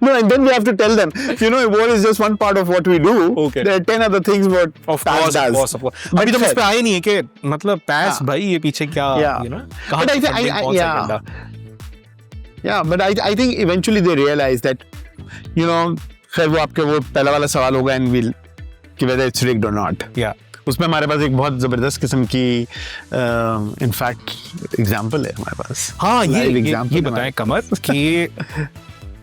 No, and then we have to tell them, award is just one part of what we do. Okay. There are 10 other things what PAS does. अभी तो मुझ पे आए नहीं है कि मतलब पैस भाई ये पीछे क्या, कहाँ But but I think eventually they realize that, खैर वो आपके वो पहला वाला सवाल होगा and we'll कि whether it's rigged or not. Yeah. उसमें हमारे पास एक बहुत जबरदस्त किस्म की इनफैक्ट एग्जांपल है हमारे पास. हाँ, ये बताएं कमर कि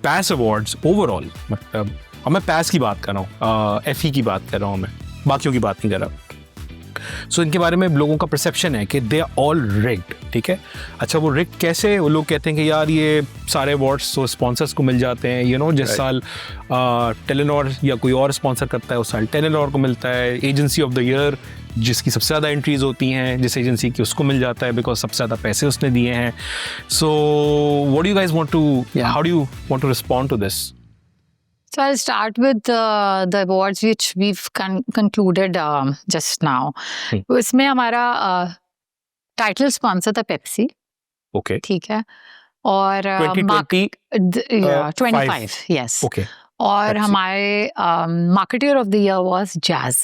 पैस अवार्ड्स ओवरऑल, मतलब अब मैं पैस की बात कर रहा हूँ, एफई की बात कर रहा हूँ, मैं बाकियों की बात नहीं कर रहा. सो इनके बारे में लोगों का परसेप्शन है कि दे आर ऑल रिग्ड. ठीक है, अच्छा वो रिग्ड कैसे? वो लोग कहते हैं कि यार ये सारे अवार्ड्स तो स्पॉन्सर्स को मिल जाते हैं. जिस साल टेलीनॉर या कोई और स्पॉन्सर करता है उस साल टेलीनॉर को मिलता है. एजेंसी ऑफ द ईयर जिसकी सबसे ज़्यादा एंट्रीज होती हैं जिस एजेंसी की, उसको मिल जाता है बिकॉज सबसे ज़्यादा पैसे उसने दिए हैं. So what do you guys want to, how do you want to respond to this? So I'll start with the awards which we've concluded just now. इसमें हमारा टाइटल स्पॉन्सर था पेप्सी. ओके, ठीक है. और 25 yes. ओके. और Pepsi. हमारे marketer of the year was jazz.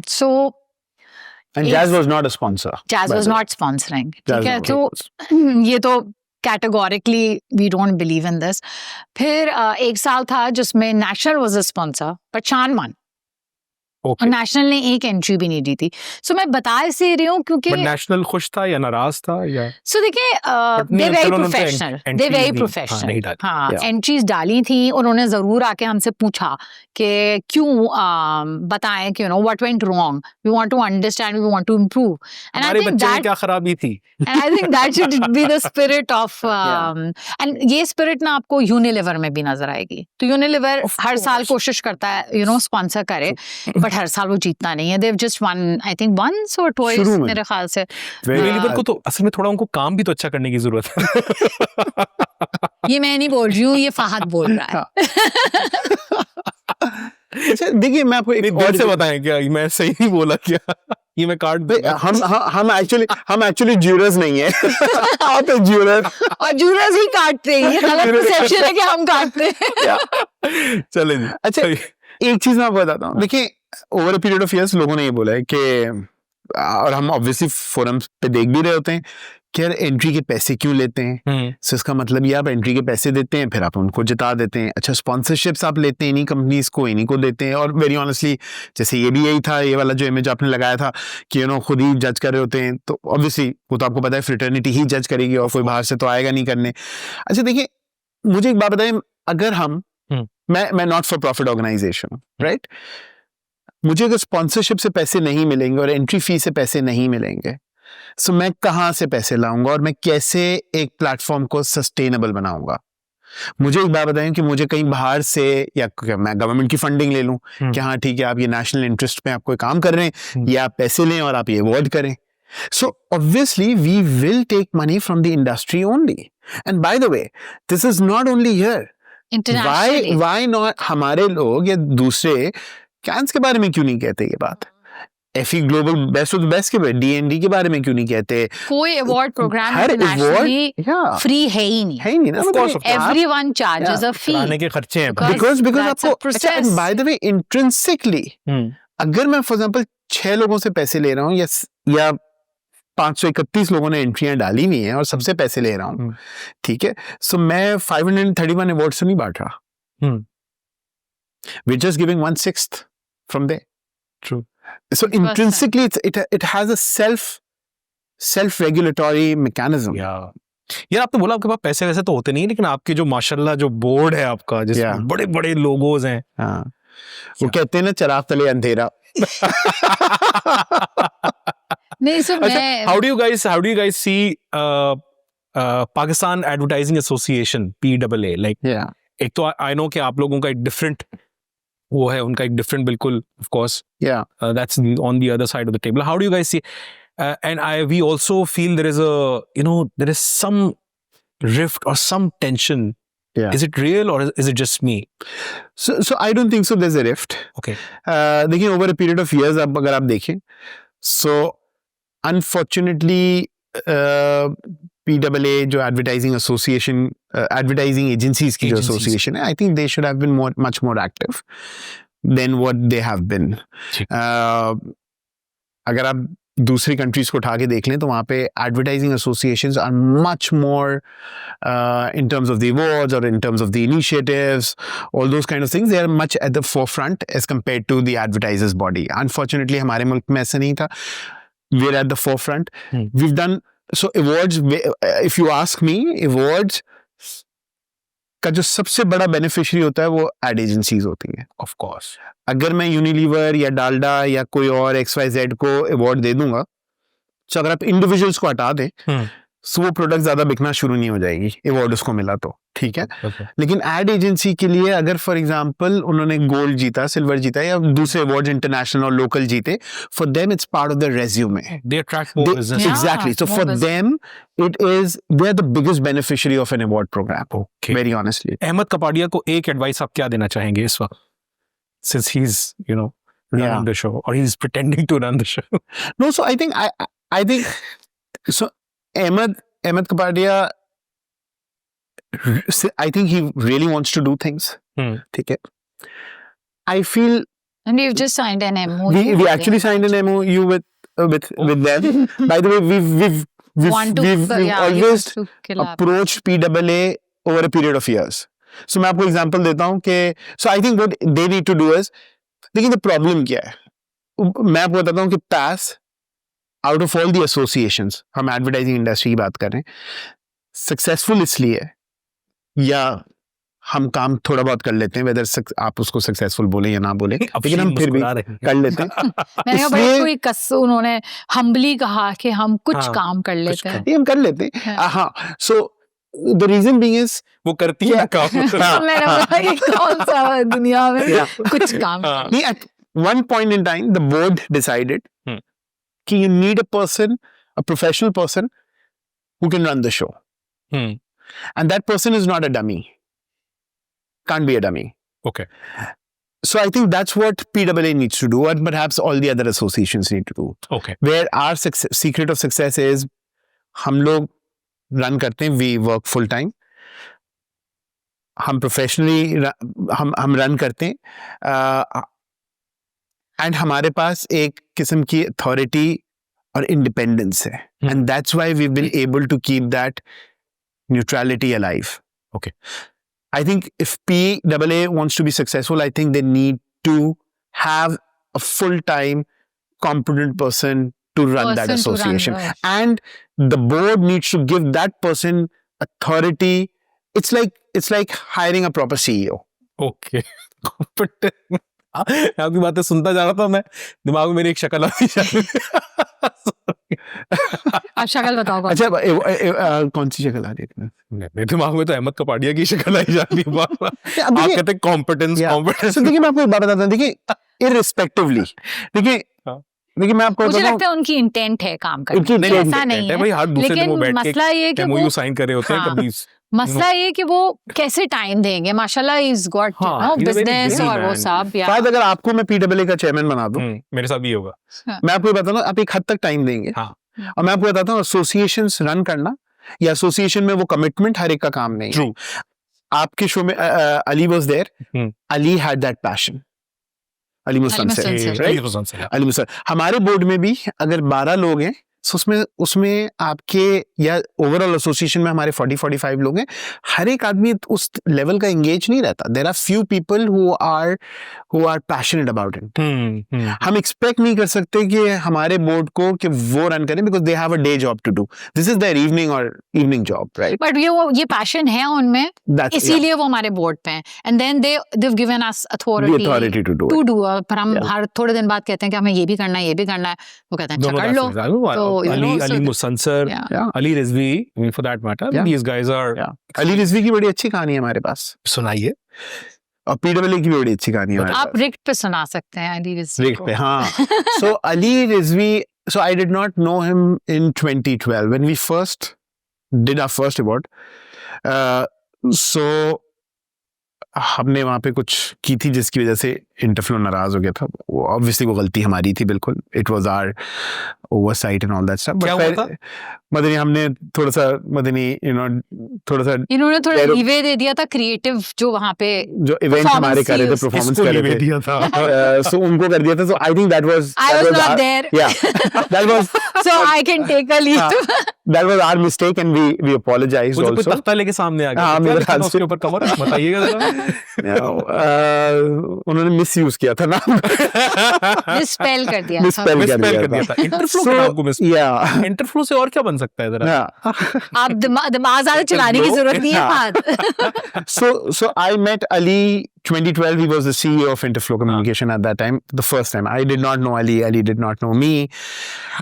So And Jazz was not a sponsor. Jazz was not sponsoring. ठीक है, तो ये तो categorically we don't believe in this. फिर एक साल था जिसमें नेशनल वाज अ स्पॉन्सर, पर चान वन. और नेशनल ने एक एंट्री भी नहीं दी थी. सो मैं बता इसे रही हूँ क्योंकि नेशनल खुश था या नाराज था या सो देखिए दे वेरी प्रोफेशनल. हाँ, एंट्रीज डाली थी. उन्होंने जरूर आके हमसे पूछा कि क्यों बताएं कि what went wrong, we want to understand, we want to improve. And I think that क्या खराबी थी. And I think that should be the spirit of and ये स्पिरिट ना आपको यूनिलीवर में भी नजर आएगी. तो यूनिलीवर हर साल कोशिश करता है स्पॉन्सर करे, बट हर साल वो जीतना नहीं है. They've just won, I think once or twice मेरे ख्याल से. यूनिलीवर को तो असल में थोड़ा उनको काम भी तो अच्छा करने की जरूरत है. ये मैं नहीं बोल रही हूँ, ये फहद बोल रहा है. अच्छा देखिए, मैं आपको एक और से बताएं क्या मैं सही नहीं बोला क्या? ये मैं कार्ड हम एक्चुअली ज्यूरर्स नहीं है. आप ज्यूरर और ज्यूरर्स ही काटते हैं. ये गलत परसेप्शन है कि हम काटते हैं. चले जी. अच्छा एक चीज मैं आपको बताता हूँ. देखिए over a period of years लोगों ने ये बोला है कि, और हम ऑब्वियसली फोरम्स पे देख भी रहे होते हैं कि यार एंट्री के पैसे क्यों लेते हैं. सो इसका मतलब ये आप एंट्री के पैसे देते हैं, फिर आप उनको जिता देते हैं. अच्छा स्पॉन्सरशिप्स आप लेते हैं इन्हीं कंपनीज को, इन्हीं को देते हैं. और वेरी ऑनेस्टली जैसे ये भी यही था, ये वाला जो इमेज आपने लगाया था कि खुद ही जज कर रहे होते हैं, तो ऑब्वियसली वो तो आपको पता है फ्रेटर्निटी ही जज करेगी और कोई बाहर से तो आएगा नहीं करने. अच्छा देखिए मुझे एक बात बताएं, अगर हम मैं not for profit organisation, right, मुझे अगर स्पॉन्सरशिप से पैसे नहीं मिलेंगे और एंट्री फी से पैसे नहीं मिलेंगे, सो मैं कहाँ से पैसे लाऊंगा और मैं कैसे एक प्लेटफॉर्म को सस्टेनेबल बनाऊंगा? मुझे एक बात बताएं कि मुझे कहीं बाहर से या मैं गवर्नमेंट की फंडिंग ले लूं कि हाँ ठीक है आप ये नेशनल इंटरेस्ट पे आप कोई काम कर रहे हैं, या आप पैसे लें और आप ये अवॉर्ड करें. So obviously we will take money from the industry only. And by the way, this is not only here. Internationally why not हमारे लोग या दूसरे कैंस के बारे में क्यों नहीं कहते ये बात? FE global best of the best के डीएनडी के बारे में क्यों नहीं कहते? कोई अवार्ड प्रोग्राम हर इंटरनेशनली yeah, फ्री है ही नहीं. है ही नहीं ना. Of course, of course. Everyone charges a fee. कराने के खर्चे हैं Because because that's a आपको process. By the way intrinsically अगर मैं फॉर एग्जांपल 6 लोगों से पैसे ले रहा हूँ या 531 लोगों ने एंट्रियां डाली हुई हैं और सबसे पैसे ले रहा हूँ, ठीक है, सो मैं 531 अवार्ड्स नहीं बांट रहा. We're just giving 1/6 from there. True. So intrinsically it has a self-regulatory mechanism. यार आपने बोला आपके पास पैसे वैसे तो होते नहीं, लेकिन आपके जो माशाल्लाह जो बोर्ड है आपका, जिसमें बड़े बड़े लोगोज हैं, हाँ, वो कहते हैं ना चिराग तले अंधेरा. नहीं, so मैं how do you guys see Pakistan Advertising Association PAA, like Yeah. एक तो I know कि आप लोगों का एक different वो है, उनका एक different बिल्कुल of course Yeah. that's on the other side of the table. How do you guys see and we also feel there is some rift or some tension. Yeah. Is it real or is it just me? So I don't think so there's a rift. Okay. देखिए over a period of years अगर आप देखें, so unfortunately PAA जो advertising association advertising agencies की जो Agencies. association है, I think they should have been much more active than what they have been. ठीक. अगर आप दूसरी कंट्रीज को उठा के देख लें तो वहाँ पे advertising associations are much more in terms of the awards or in terms of the initiatives, all those kind of things, they are much at the forefront as compared to the advertisers body. Unfortunately हमारे मुल्क में ऐसा नहीं था. We're at the forefront. We've done so awards. If you ask me, awards का जो सबसे बड़ा बेनिफिशियरी होता है वो एड एजेंसीज होती हैं. Of course. अगर मैं यूनिलीवर या डालडा या कोई और XYZ को अवार्ड दे दूंगा, तो अगर आप इंडिविजुअल्स को हटा दें, सो वो प्रोडक्ट ज्यादा बिकना शुरू नहीं हो जाएगी अवार्ड उसको मिला तो, ठीक है. Okay. लेकिन एड एजेंसी के लिए अगर फॉर एग्जांपल उन्होंने गोल्ड जीता, सिल्वर जीता या दूसरे अवार्ड्स इंटरनेशनल और लोकल जीते, for them it's part of the resume. They attract more business. Yeah. Exactly. So more for business. them, they are the biggest beneficiary of an award program. Okay. Very honestly. Ahmed Kapadia को एक advice आप क्या देना चाहेंगे इस वक्त, since he's running Yeah. the show or he's pretending to run the show? No, so I think so. Ahmed Kapadia, I think he really wants to do things. ठीक है. I feel and we've just signed an MOU. we actually signed an MOU with them. By the way, we've always approached PAA over a period of years. So मैं आपको example देता हूँ कि so I think what they need to do is, लेकिन the problem क्या है, मैं आपको बताता हूँ कि PAS out of all the associations, हम एडवर्टाइजिंग इंडस्ट्री की बात कर रहे हैं, सक्सेसफुल इसलिए या हम काम थोड़ा बहुत कर लेते हैं, वेदर आप उसको सक्सेसफुल बोले या ना बोले, लेकिन हम फिर भी कर लेते हैं. मैंने कहा भाई कोई कस्सू, उन्होंने हम्बली कहा कि हम कुछ काम कर लेते हैं. ये हम कर लेते हैं. हाँ, so the reason being is वो करती है काम. मैंने बोला कि कौन सा दुनिया में कुछ काम. at one point in time the board decided कि you need a person, a professional person who can run the show. And that person is not a dummy. Can't be a dummy. Okay. So I think that's what PAA needs to do, and perhaps all the other associations need to do. Okay. Where our secret of success is, हम लोग run करते हैं, we work full time. हम professionally हम run करते हैं. And हमारे पास एक किस्म की authority और independence है. And that's why we've been able to keep that neutrality alive. Okay. I think if PAA wants to be successful, I think they need to have a full-time competent person to run that association. And the board needs to give that person authority. It's like hiring a proper CEO. Okay. Competent. आपकी बातें सुनता जा रहा था मैं, दिमाग में मेरी एक शक्ल आती जा रही है. आप शक्ल बताओ. अच्छा, कौन सी शक्ल आ रही है? मेरे दिमाग में तो अहमद कपाड़िया की शक्ल आई जा रही है. आप कहते हैं कॉम्पिटेंस. देखिए मैं आपको एक बात बताता हूँ. देखिए irrespectively, देखिए मैं आपको मुझे लगता है उनकी इंटेंट है काम करने की, ऐसा नहीं है. भाई हर दूसरे दिन वो लेकिन बैठ मसला ये के कि MOU साइन कर रहे होते हैं, कभी मसला ये कि वो कैसे टाइम देंगे, माशाल्लाह इज गॉट हाँ, he's a very business busy और वो man. सब या फायद अगर आपको मैं पीडब्ल्यूए का चेयरमैन बना दूं, मेरे साथ भी होगा। मैं आपको ये बताता हूँ, आप एक हद तक टाइम देंगे। हाँ। और मैं आपको बताता हूँ, एसोसिएशंस रन करना या एसोसिएशन में वो कमिटमेंट हर एक का काम नहीं है। True. आपके शो में Ali was there, Ali had that passion, Ali Mustafa Mustafa, right, Ali Mustafa. हमारे बोर्ड में भी अगर 12 लोग हैं, so उसमें आपके या ओवरऑल एसोसिएशन में हमारे 40-45 लोग हैं, हर एक आदमी उस लेवल का एंगेज नहीं रहता। There are few people who are passionate about it. हम एक्सपेक्ट नहीं कर सकते कि हमारे बोर्ड को कि वो रन करें, because they have a day job to do, this is their evening job, right? But ये पैशन है उनमें, इसीलिए वो हमारे बोर्ड पे हैं, and then they've given us authority to do. पर हम हर थोड़े दिन बाद कहते हैं कि हमें ये भी करना है, ये भी करना है, वो कहते हैं अच्छा कर लो। तो Ali Musansar, Ali Rizvi, I mean, for that matter, these guys are. Ali Rizvi की बड़ी अच्छी कहानी है हमारे पास, सुनाइए। और पीडब्ल्यूए की भी बड़ी अच्छी कहानी है हमारे आप रिक्ट पे सुना सकते हैं अली रिजवी रिक्ट पे, हाँ। So Ali Rizvi, so I did not know him in 2012 when we first did our first award. So हमने वहाँ पे कुछ की थी जिसकी वजह से इंटरफ्लो नाराज हो गया था। वो ऑब्वियसली वो गलती हमारी थी, बिल्कुल, it was our oversight and all that stuff. क्या हुआ था? मदनी हमने थोड़ा सा थोड़ा सा इन्होंने थोड़ा लीवे दे दिया था क्रिएटिव जो वहाँ पे जो इवेंट हमारे कर रहे थे, परफॉर्मेंस कर रहे थे, दिया था। सो उनको कर दिया था। So I think that was I was not there. Yeah, that was so I can take a lead. that was our mistake and we apologized वो जो कोई also. तख्ता लेके सामने आ गया, हाँ, क्या मेरे लिखा था ख्याल से। उसके ऊपर कवर, बताइएगा जरा। उन्होंने मिसयूज किया था ना, मिसस्पेल कर दिया था। मिसस्पेल कर Misspell दिया कर दिया था। था। इंटरफ्लो के नाम को मिसस्पेल। Yeah. इंटरफ्लो से और क्या बन सकता है जरा? Yeah. आप दिमाग ज्यादा चलाने की जरूरत नहीं है बात। So I met Ali 2012. He was the CEO of Interflow Communication at that time, the first time. I did not know Ali. Ali did not know me.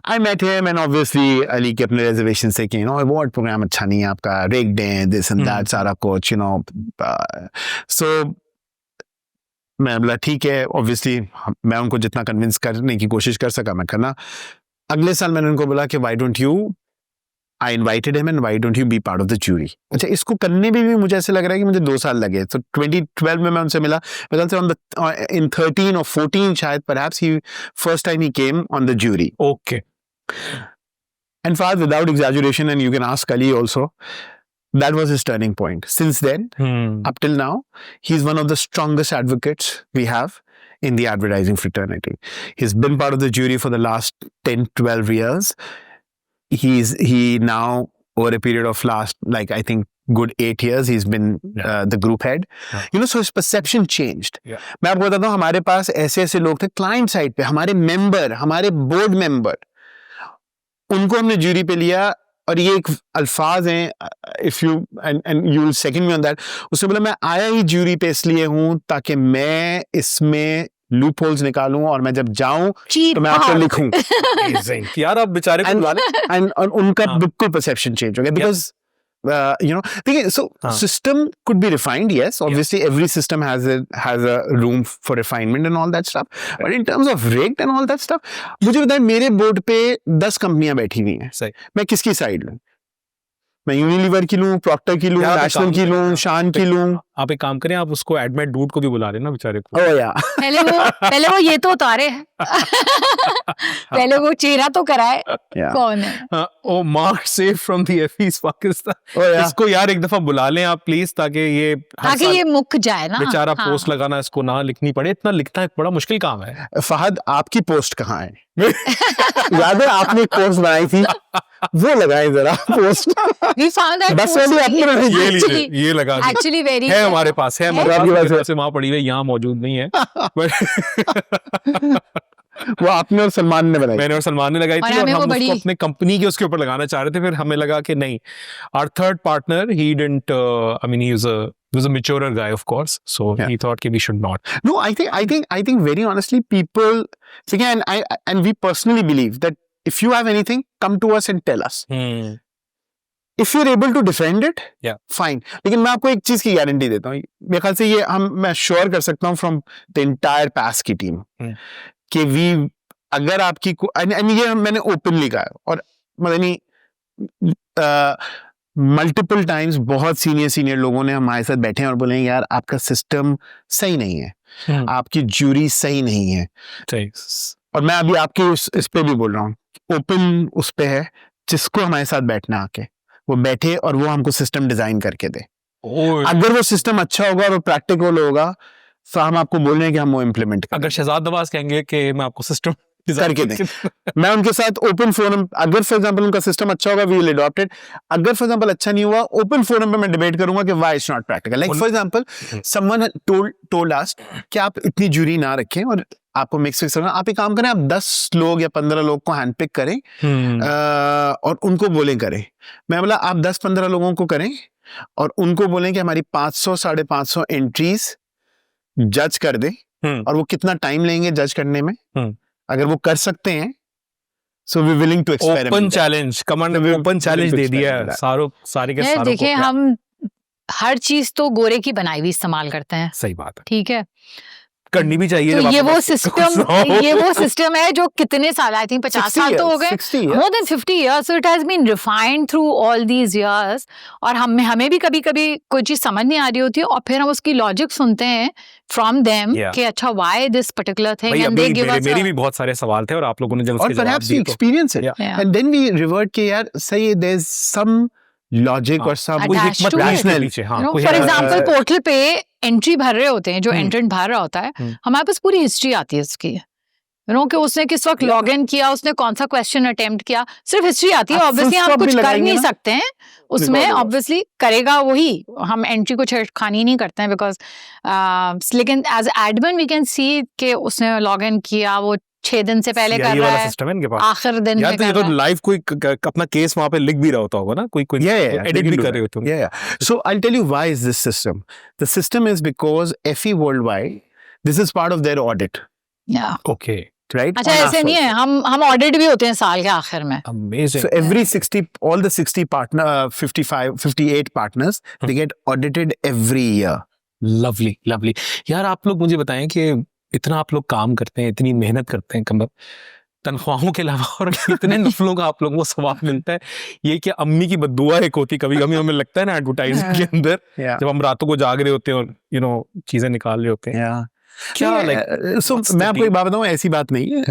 I met him and obviously Ali के अपने reservation से कि award program अच्छा नहीं है आपका, rigged है, this and that, सारा कुछ, so मैं बोला ठीक है, obviously मैं उनको जितना convince करने की कोशिश कर सका मैं करना। अगले साल मैंने उनको बोला कि why don't you, I invited him and why don't you be part of the jury? अच्छा, इसको करने में भी मुझे ऐसे लग रहा है कि मुझे 2 साल लगे। तो 2012 में मैं उनसे मिला, मैं in 13 or 14 शायद, perhaps first time he came on the jury. Okay. And Fahad, without exaggeration, and you can ask Ali also, that was his turning point. Since then, up till now, he's one of the strongest advocates we have in the advertising fraternity. He's been part of the jury for the last 10-12 years. He now, over a period of last, like I think good 8 years, he's been the group head. So his perception changed. मैं आपको बताता हूँ, हमारे पास ऐसे लोग थे client side पे, हमारे मेंबर, हमारे बोर्ड मेंबर, उनको हमने जूरी पे लिया। और ये एक अल्फाज हैं, if you and you will second me on that, उसने बोला मैं आया ही जूरी पे इसलिए हूँ ताकि मैं इसमें लूप होल्स निकालूं और मैं जब जाऊं तो मैं आपको लिखूं। यार आप बेचारे को बुला लें। एंड उनका बिल्कुल परसेप्शन चेंज हो गया, बिकॉज देखिए, so system could be refined, yes, obviously every system has a room for refinement and all that stuff, but in terms of rigged and all that stuff, मुझे बताएं, मेरे board पे 10 कंपनियां बैठी हुई हैं, मैं किसकी साइड लूं? मैं यूनिलीवर की लूं, प्रॉक्टर की लूं, नेशनल की लूं, शान की लूं? आप एक काम करें, आप उसको एडमिट डूड को भी बुला लेना बेचारे को। ओह या, पहले वो ये तो उतारे, पहले वो चेहरा तो कराए कौन है। ओ मार्क सेव फ्रॉम द एफीस पाकिस्तान, इसको यार एक दफा बुला लें आप प्लीज, ताकि ये मुक जाए ना, बेचारा पोस्ट लगाना इसको ना लिखनी पड़े। इतना लिखना एक बड़ा मुश्किल काम है। फहद, आपकी पोस्ट कहाँ है? याद है आपने एक पोस्ट बनाई थी, वो लगाए जरा पोस्ट। We found that बस post ये लगा actually very है हमारे पास, है हमारे पास, वहाँ पड़ी हुई, यहाँ मौजूद नहीं है। वो आपने और सलमान ने बनाई, मैंने और सलमान ने लगाई थी, और हम उसको अपने कंपनी के उसके ऊपर लगाना चाह रहे थे, फिर हमें लगा कि नहीं, our third partner, he didn't, I mean, he was a maturer guy, of course, so he thought that we should not. No, I think very honestly, people, again, and we personally believe that if you have anything, come to us and tell us. If you're able to defend it, fine. लेकिन मैं आपको एक चीज की guarantee देता हूँ, मेरे ख्याल से ये मैं श्योर कर सकता हूँ from the entire PAS की टीम, कि अगर आपकी ये मैंने ओपनली कहा, और मतलब मल्टीपल टाइम्स बहुत सीनियर लोगों ने हमारे साथ बैठे हैं और बोले यार आपका सिस्टम सही नहीं है, आपकी ज्यूरी सही नहीं है। सही। और मैं अभी आपके इस पे भी बोल रहा हूँ, ओपन उस पे है, जिसको हमारे साथ बैठना आके वो बैठे और वो हमको सिस्टम डिजाइन करके दे। अगर वो सिस्टम अच्छा होगा और वो प्रैक्टिकल होगा तो हम आपको बोल रहे हैं कि हम वो इम्प्लीमेंट करें। अगर शहजाद नवाज कहेंगे कि मैं आपको सिस्टम करके दें, मैं उनके साथ ओपन फोरम, अगर फॉर एग्जांपल उनका सिस्टम अच्छा होगा वी विल अडॉप्ट इट, अगर फॉर एग्जांपल अच्छा नहीं हुआ ओपन फोरम पे मैं डिबेट करूंगा कि why it's not practical. Like for example someone told us कि आप इतनी ज्यूरी ना रखें और आपको मिक्स फिक्स करना, आप एक काम करें, आप 10 लोग या 15 लोग को हैंडपिक करें और उनको बोलें करें। मैं बोला आप 10-15 लोगों को करें और उनको बोलें कि हमारी 500-550 एंट्रीज जज कर दें और वो कितना टाइम लेंगे जज करने में, अगर वो कर सकते हैं so we willing to experiment. Open challenge, command ने ओपन चैलेंज दे दिया है सारे के सारों को। देखिए हम हर चीज तो गोरे की बनाई हुई इस्तेमाल करते हैं, सही बात है, ठीक है, करनी भी चाहिए। तो ये वो सिस्टम है जो कितने साल, आई थिंक 50 साल तो हो गए, more than 50 years, so it has been refined through all these years। और हमें भी कभी कभी कोई चीज समझ नहीं आ रही होती है और फिर हम उसकी लॉजिक सुनते हैं फ्रॉम देम कि अच्छा why this particular thing, and they give us. मेरी भी बहुत सारे सवाल थे और आप लोगों ने जब उसके जवाब दिए तो एक्सपीरियंस है एंड देन वी रिवर्ट के यार सही देयर इज सम लॉजिक और सब कोई हिकमत रैशनल पीछे। फॉर एग्जांपल पोर्टल पे एंट्री भर रहे होते हैं, जो एंट्रेंट भर रहा होता है, हमारे पास पूरी हिस्ट्री आती है उसकी, कि उसने किस वक्त लॉग इन किया, उसने कौन सा क्वेश्चन अटेम्प्ट किया, सिर्फ हिस्ट्री आती है। ऑब्वियसली हम कुछ कर नहीं सकते हैं उसमें, ऑब्वियसली करेगा वही, हम एंट्री को छेड़खानी नहीं करते हैं बिकॉज लेकिन as admin we can see कि उसने लॉग इन किया, वो 6 दिन से पहले कर रहा है, सिस्टम है इनके पास, आखिर दिन में यार तो ये तो लाइव कोई अपना केस वहां पे लिख भी रहा होता होगा ना, कोई एडिट भी कर रहे होते होंगे। So I'll tell you why is this system. The system is because FE Worldwide, this is part of their audit. Okay. Right? अच्छा ऐसे नहीं है, हम ऑडिट भी होते हैं साल के आखिर में। Amazing. So every 60, all the 60 partner, 58 partners, they get audited every year. Lovely, lovely. यार आप लोग मुझे बताएं कि इतना आप लोग काम करते हैं, इतनी मेहनत करते हैं, कमर तनख्वाहों के अलावा और इतने नफलों का आप लोगों को सवाब मिलता है। ये क्या अम्मी की बद्दुआ एक होती, कभी कभी हमें लगता है ना एडवर्टाइजिंग के अंदर, जब हम रातों को जाग रहे होते हैं और चीजें निकाल रहे होते हैं। क्या मैं आपको एक बात बताऊं, ऐसी बात नहीं है,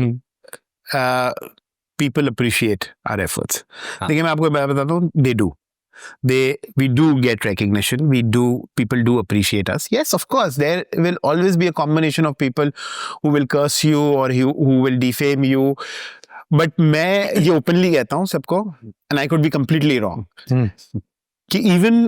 पीपल अप्रिशिएट आवर एफर्ट्स। देखिए मैं आपको एक बात बताता हूँ, we do get recognition, people do appreciate us. Yes, of course, there will always be a combination of people who will curse you or who will defame you. But मैं ये openly कहता हूँ सबको, and I could be completely wrong, कि even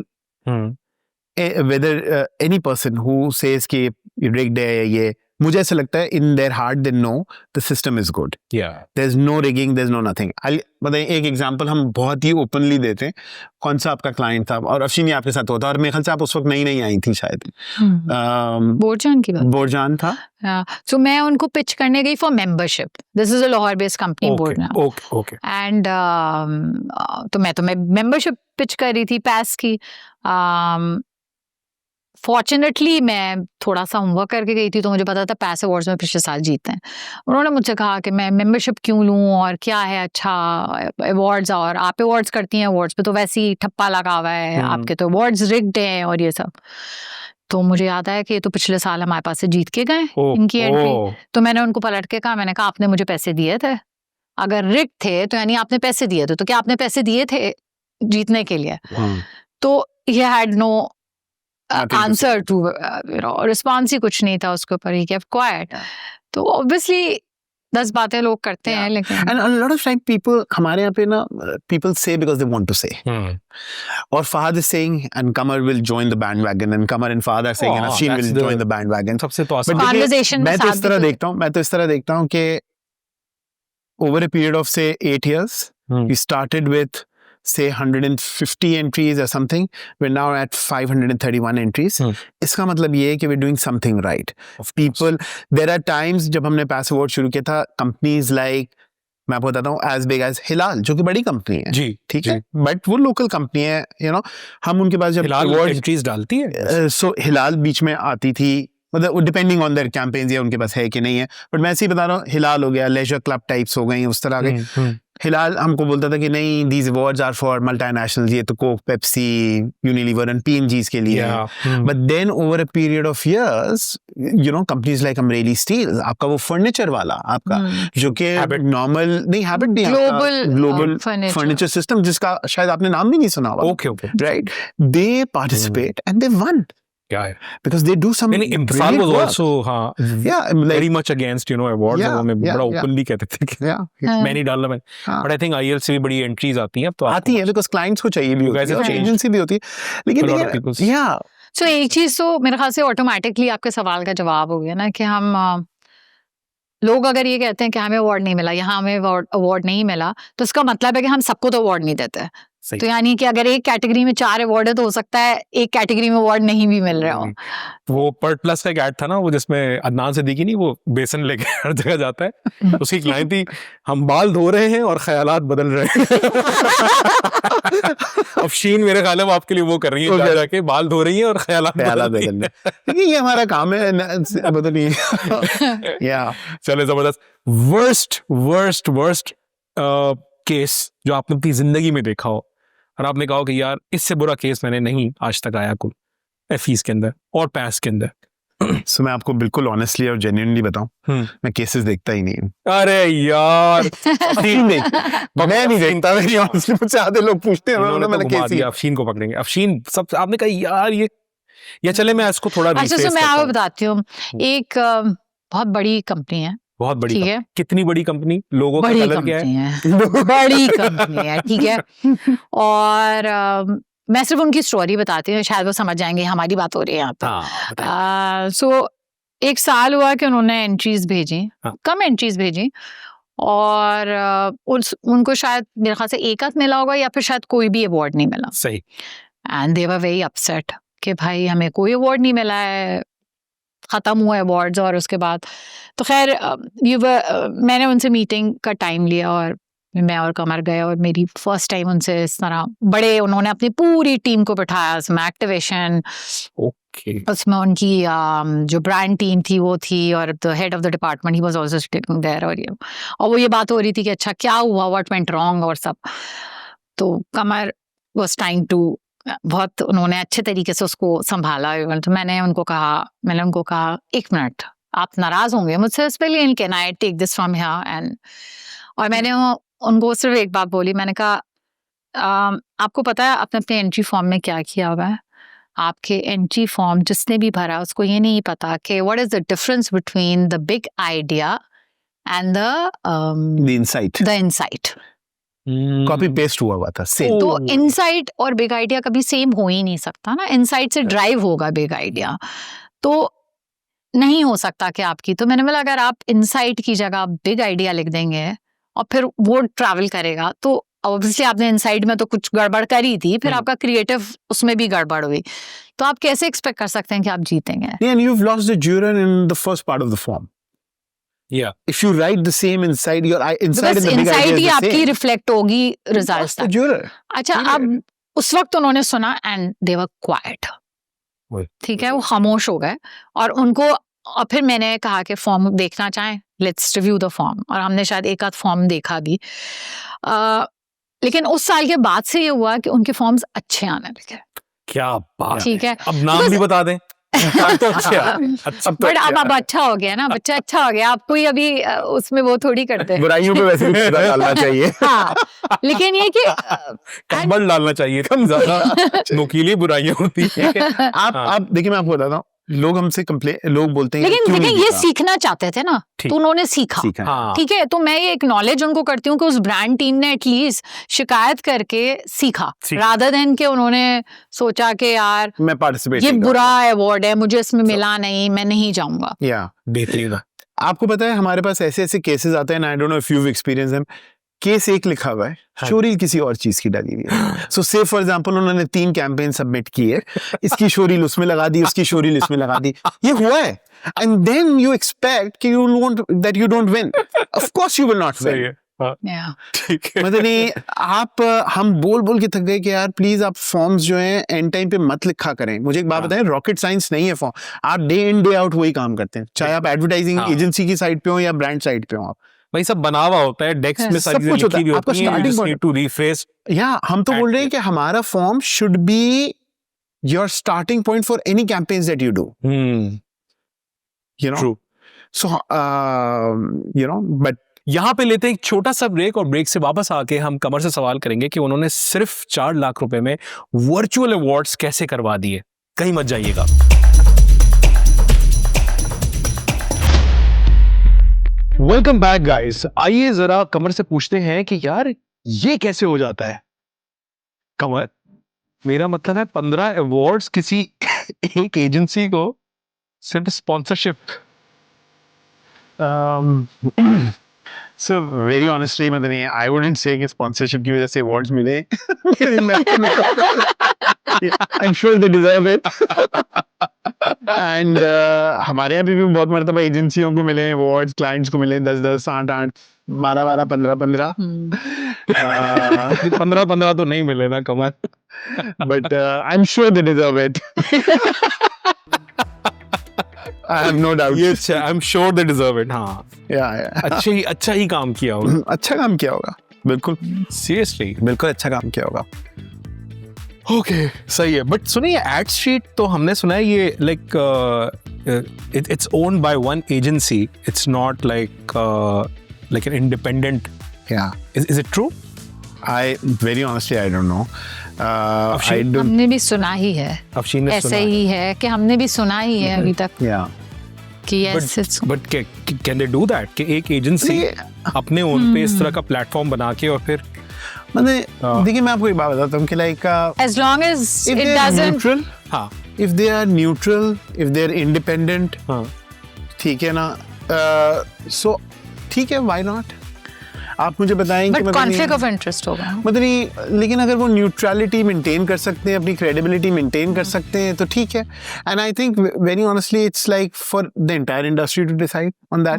whether any person who says कि rigged है ये, मुझे ऐसा लगता है in their heart they know the system is good. Yeah. There's no rigging, there's no nothing. बताइए एक एग्जांपल हम बहुत ही ओपनली देते हैं। कौन सा आपका क्लाइंट था, और अफशीन आपके साथ होता, और मेरे ख्याल से आप उस वक्त नई आई थी शायद, बोरजान की बात, बोरजान था। so मैं उनको पिच करने गई for membership. This is a Lahore based company, Borjan. Okay. And तो मैं मेंबरशिप पिच कर रही थी पैस की। फॉर्चुनेटली मैं थोड़ा सा होमवर्क करके गई थी, तो मुझे पता था पैस अवार्ड्स में पिछले साल जीते हैं। उन्होंने मुझसे कहा कि मैं मेंबरशिप क्यों लूं और क्या है अच्छा अवार्ड्स, और आप अवार्ड्स करती हैं, अवार्ड्स पे तो वैसे ही ठप्पा लगा हुआ है, आपके तो अवार्ड्स रिग्ड हैं और ये सब। तो मुझे याद आया कि ये तो पिछले साल हमारे पास से जीत के गए इनकी एंट्री। तो मैंने उनको पलट के कहा, मैंने कहा आपने मुझे पैसे दिए थे, अगर रिग्ड थे तो यानी आपने पैसे दिए थे, तो क्या आपने पैसे दिए थे जीतने के लिए? तो he had no answer to, response ही कुछ नहीं था उसके ऊपर, ही केप्ट क्वाइट। तो ऑब्वियसली 10 बातें लोग करते हैं, लेकिन and a lot of time people हमारे यहाँ पे ना people say because they want to say, or Fahad is saying and Kamar will join the bandwagon, and Kamar and Fahad are saying and Afshin will join the bandwagon. सबसे तो आसान conversation मैं तो इस तरह देखता हूँ कि over a period of say 8 years we started with say 150 entries or something, we're now at 531 entries. इसका मतलब ये है कि we're doing something right. People, there are times जब हमने पैस अवार्ड शुरू किया था, companies like, मैं आपको बताता हूँ, as big as हिलाल, जो कि बड़ी कंपनी है, जी, ठीक है, बट वो लोकल कंपनी है, हम उनके पास जब हिलाल एंट्रीज डालती है, सो हिलाल बीच में आती थी, मतलब डिपेंडिंग ऑन देयर कैंपेन्स या उनके पास है कि नहीं है, बट मैं ऐसे ही बता रहा हूँ, हिलाल हो गया, लेजर क्लब टाइप्स हो गई, उस तरह के हिलाल हमको बोलता था कि नहीं, these awards are for multinationals, ये तो Coke, Pepsi, Unilever and P&G's के लिए है. But then over a period of years, you know, companies like Amreli Steel, आपका वो फर्नीचर वाला आपका जो कि नॉर्मल नहीं, हैबिट नहीं, ग्लोबल फर्नीचर सिस्टम जिसका शायद आपने नाम भी नहीं सुना हुआ. Okay. Right? They participate and they won. क्या है? Because they do some Imphal was also yeah, like, very much against, you know, awards. उन्होंने बड़ा openly कहते थे कि मैं नहीं डालना मैं. But I think IEL से भी बड़ी entries आती हैं अब तो. आती हैं because clients को चाहिए भी होती है, एजेंसी भी होती है. लेकिन yeah. So एक चीज तो मेरे ख्याल से ऑटोमेटिकली आपके सवाल का जवाब हो गया ना कि हम लोग अगर ये कहते हैं कि हमें अवार्ड नहीं मिला, यहाँ हमें अवार्ड नहीं मिला, तो इसका मतलब है कि हम सबको तो अवार्ड नहीं देते. तो यानी कि अगर एक कैटेगरी में 4 अवार्ड है तो हो सकता है एक कैटेगरी में अवार्ड नहीं भी मिल रहा हो. वो पर्ट प्लस का एक ऐड था ना, वो जिसमें अदनान सिद्दीकी नहीं, वो बेसन लेके हर जगह जाता है, उसकी एक लाइन थी, हम बाल धो रहे हैं और ख्यालात बदल रहे हैं. अफशीन मेरे ख्याल है वो आपके लिए वो कर रही है, जाके बाल धो रही है और ख्यालात बदल रही है. देखिए ये हमारा काम है, बदलिए. या चले, जबरदस्त. वर्स्ट केस जो आपने अपनी जिंदगी में देखा हो और आपने कहा कि यार इससे बुरा केस मैंने नहीं आज तक आया कुल एफीस के अंदर और पैस के अंदर. सो मैं आपको बिल्कुल ऑनेस्टली और जेन्युइनली बताऊं, मैं केसेस देखता ही नहीं. अरे यार मैं नहीं देखता. मेरी ऑनेस्टली मुझसे आधे लोग पूछते हैं उन्होंने मैंने घुमा दिया, अफशीन को पकड़ेंगे. अफशीन सब आपने कहा यार ये, या चले मैं इसको थोड़ा अच्छा. तो मैं आपको बताती हूँ, एक बहुत बड़ी कंपनी है, बहुत बड़ी, ठीक है. कितनी बड़ी कंपनी, लोगों का कलर क्या है? बड़ी कंपनी है, ठीक है. और मैं सिर्फ उनकी स्टोरी बताती हूँ, शायद वो समझ जाएंगे हमारी बात हो रही है यहाँ पे. सो एक साल हुआ कि उन्होंने एंट्रीज भेजी, कम एंट्रीज भेजी, और उनको शायद मेरे ख्याल से एक आध मिला होगा या फिर शायद कोई भी अवार्ड नहीं मिला. सही. And they were very upset कि भाई हमें कोई अवार्ड नहीं मिला है, ख़त्म हुआ अवार्ड्स. और उसके बाद तो खैर मैंने उनसे मीटिंग का टाइम लिया और मैं और कमर गए, और मेरी फर्स्ट टाइम उनसे इस तरह बड़े, उन्होंने अपनी पूरी टीम को बिठाया उसमें, एक्टिवेशन, उसमें उनकी जो ब्रांड टीम थी वो थी, और the head of the department he was also sitting there. और वो ये बात हो रही थी कि अच्छा क्या हुआ, व्हाट वेंट रॉन्ग और सब. तो कमर वाज ट्राइंग टू, बहुत उन्होंने अच्छे तरीके से उसको संभाला. तो मैंने उनको कहा 1 मिनट, आप नाराज होंगे मुझसे इस पे, लेकिन can I take this from here. And और मैंने उनको सिर्फ एक बात बोली, मैंने कहा आपको पता है आपने अपने एंट्री फॉर्म में क्या किया हुआ है? आपके एंट्री फॉर्म जिसने भी भरा उसको ये नहीं पता कि what is the difference between the big idea and the insight. Copy paste हुआ था सेम. तो इनसाइट और बिग आइडिया कभी सेम हो ही नहीं सकता ना. इनसाइट से ड्राइव होगा बिग आइडिया, तो नहीं हो सकता कि आपकी. तो मैंने बोला अगर आप इनसाइट की जगह बिग आइडिया लिख देंगे और फिर वो ट्रैवल करेगा, तो ऑब्वियसली आपने इनसाइट में तो कुछ गड़बड़ करी थी, फिर आपका क्रिएटिव उसमें भी गड़बड़ हुई, तो आप कैसे एक्सपेक्ट कर सकते हैं कि आप जीतेंगे? And you've lost the juror in the first part of the form. Yeah. If you write the same inside, your inside in the big idea is the आपकी same. रिफ्लेक्ट होगी रिजल्ट्स The तक. juror. अच्छा, अब उस वक्त उन्होंने सुना and they were quite. ठीक है, वो खामोश हो गए. और उनको, और फिर मैंने कहा कि फॉर्म देखना चाहें, लेट्स रिव्यू द फॉर्म. और हमने शायद एक आध फॉर्म देखा भी. लेकिन उस साल के बाद से ये हुआ कि उनके फॉर्म्स अच्छे आने लगे. क्या बात, ठीक है. अब नाम भी बता दें. तो अच्छा, बट अब अच्छा हो गया ना, बच्चा अच्छा हो गया. आप कोई अभी उसमें वो थोड़ी करते हैं. बुराइयों पे वैसे भी डालना चाहिए. हाँ, लेकिन ये कि कंबल डालना चाहिए, कम ज्यादा नुकीली बुराइयां होती हैं. आप देखिए, मैं आपको बताता हूँ, लोग हमसे लोग बोलते हैं लेकिन देखिए ये सीखना चाहते थे ना, तो उन्होंने सीखा. हाँ. ठीक है, तो मैं ये एक्नॉलेज उनको करती हूँ कि उस ब्रांड टीम ने एटलीस्ट शिकायत करके सीखा, रादर देन के उन्होंने सोचा कि यार मैं पार्टिसिपेट, ये बुरा अवार्ड है, मुझे इसमें मिला नहीं, मैं नहीं जाऊंगा. बेहतरीन. आपको पता है हमारे पास ऐसे ऐसे केसेस आते हैं, I don't know if you have experience them. Case एक लिखा हुआ है, शोरील किसी और चीज की डाली हुई है. सो से फॉर एग्जांपल उन्होंने 3 कैंपेन सबमिट किए, इसकी शोरील उसमें लगा दी, उसकी शोरील इसमें लगा दी. ये हुआ है. एंड देन यू एक्सपेक्ट कि you want that you don't win. Of course you will not win. मतलब नहीं, आप हम बोल बोल के थक गए कि यार प्लीज आप फॉर्म्स जो हैं एंड टाइम पे मत लिखा करें. मुझे एक बात बताएं, रॉकेट साइंस नहीं है फॉर्म. आप डे इन डे आउट वही काम करते हैं, चाहे आप एडवर्टाइजिंग एजेंसी की साइड पे हो या ब्रांड साइड पे हो. आप भाई सब बना हुआ होता है, डेस्क में सारी सब कुछ चीजें होता लिखी है, हुई आपका होती हैं, you starting just point- need to rephrase. हम तो बोल रहे हैं कि हमारा form should be your starting point for any campaigns that you do, you know. True. So you know, but यहाँ पे लेते हैं एक छोटा सा ब्रेक, और ब्रेक से वापस आके हम कमर से सवाल करेंगे कि उन्होंने सिर्फ 4 लाख रुपए में वर्चुअल अवार्ड्स कैसे करवा दिए. कहीं मत जाइएगा. Welcome back guys. आइए जरा कमर से पूछते हैं कि यार ये कैसे हो जाता है. कमर, मेरा मतलब है 15 अवार्ड्स किसी एक एजेंसी को सिर्फ sponsorship. So very honestly Madani, I wouldn't say कि स्पॉन्सरशिप की वजह से अवार्ड्स मिले. I am sure they deserve it. And हमारे यहाँ भी बहुत मरतबा एजेंसियों को मिले अवार्ड्स, क्लाइंट्स को मिले 10-10, 8-8, 12-12, 15-15. 15 तो नहीं मिले ना कमर. But I'm sure they deserve it. I have no doubt. ये आई am sure they deserve it. हाँ, Yeah. अच्छा ही काम किया होगा. अच्छा काम किया होगा, बिल्कुल सीरियसली. बिल्कुल अच्छा काम किया होगा. ओके, सही है. बट सुनिए, एड स्ट्रीट तो हमने सुना है ये like it's owned by one agency. It's not like an independent. Yeah. Is it true? Very honestly, I don't know. I don't. हमने भी सुना ही है, अफशीन ने ऐसे सुना. ही है कि हमने भी सुना ही है अभी तक Yeah. कि yes, it's- but can they do that कि एक एजेंसी अपने ओन पे इस तरह का प्लेटफॉर्म बना के और फिर मतलब देखिए, मैं आपको एक बात बताता हूँ कि like as long as if it they are doesn't neutral, हाँ if they are neutral, if they are independent, हाँ ठीक है ना. So ठीक है, why not? आप मुझे बताएं कि but मतलब conflict of interest होगा. मतलब लेकिन अगर वो न्यूट्रलिटी मेंटेन कर सकते हैं, अपनी क्रेडिबिलिटी मेंटेन कर सकते हैं, तो ठीक है. And I think very honestly it's like for the entire industry to decide on that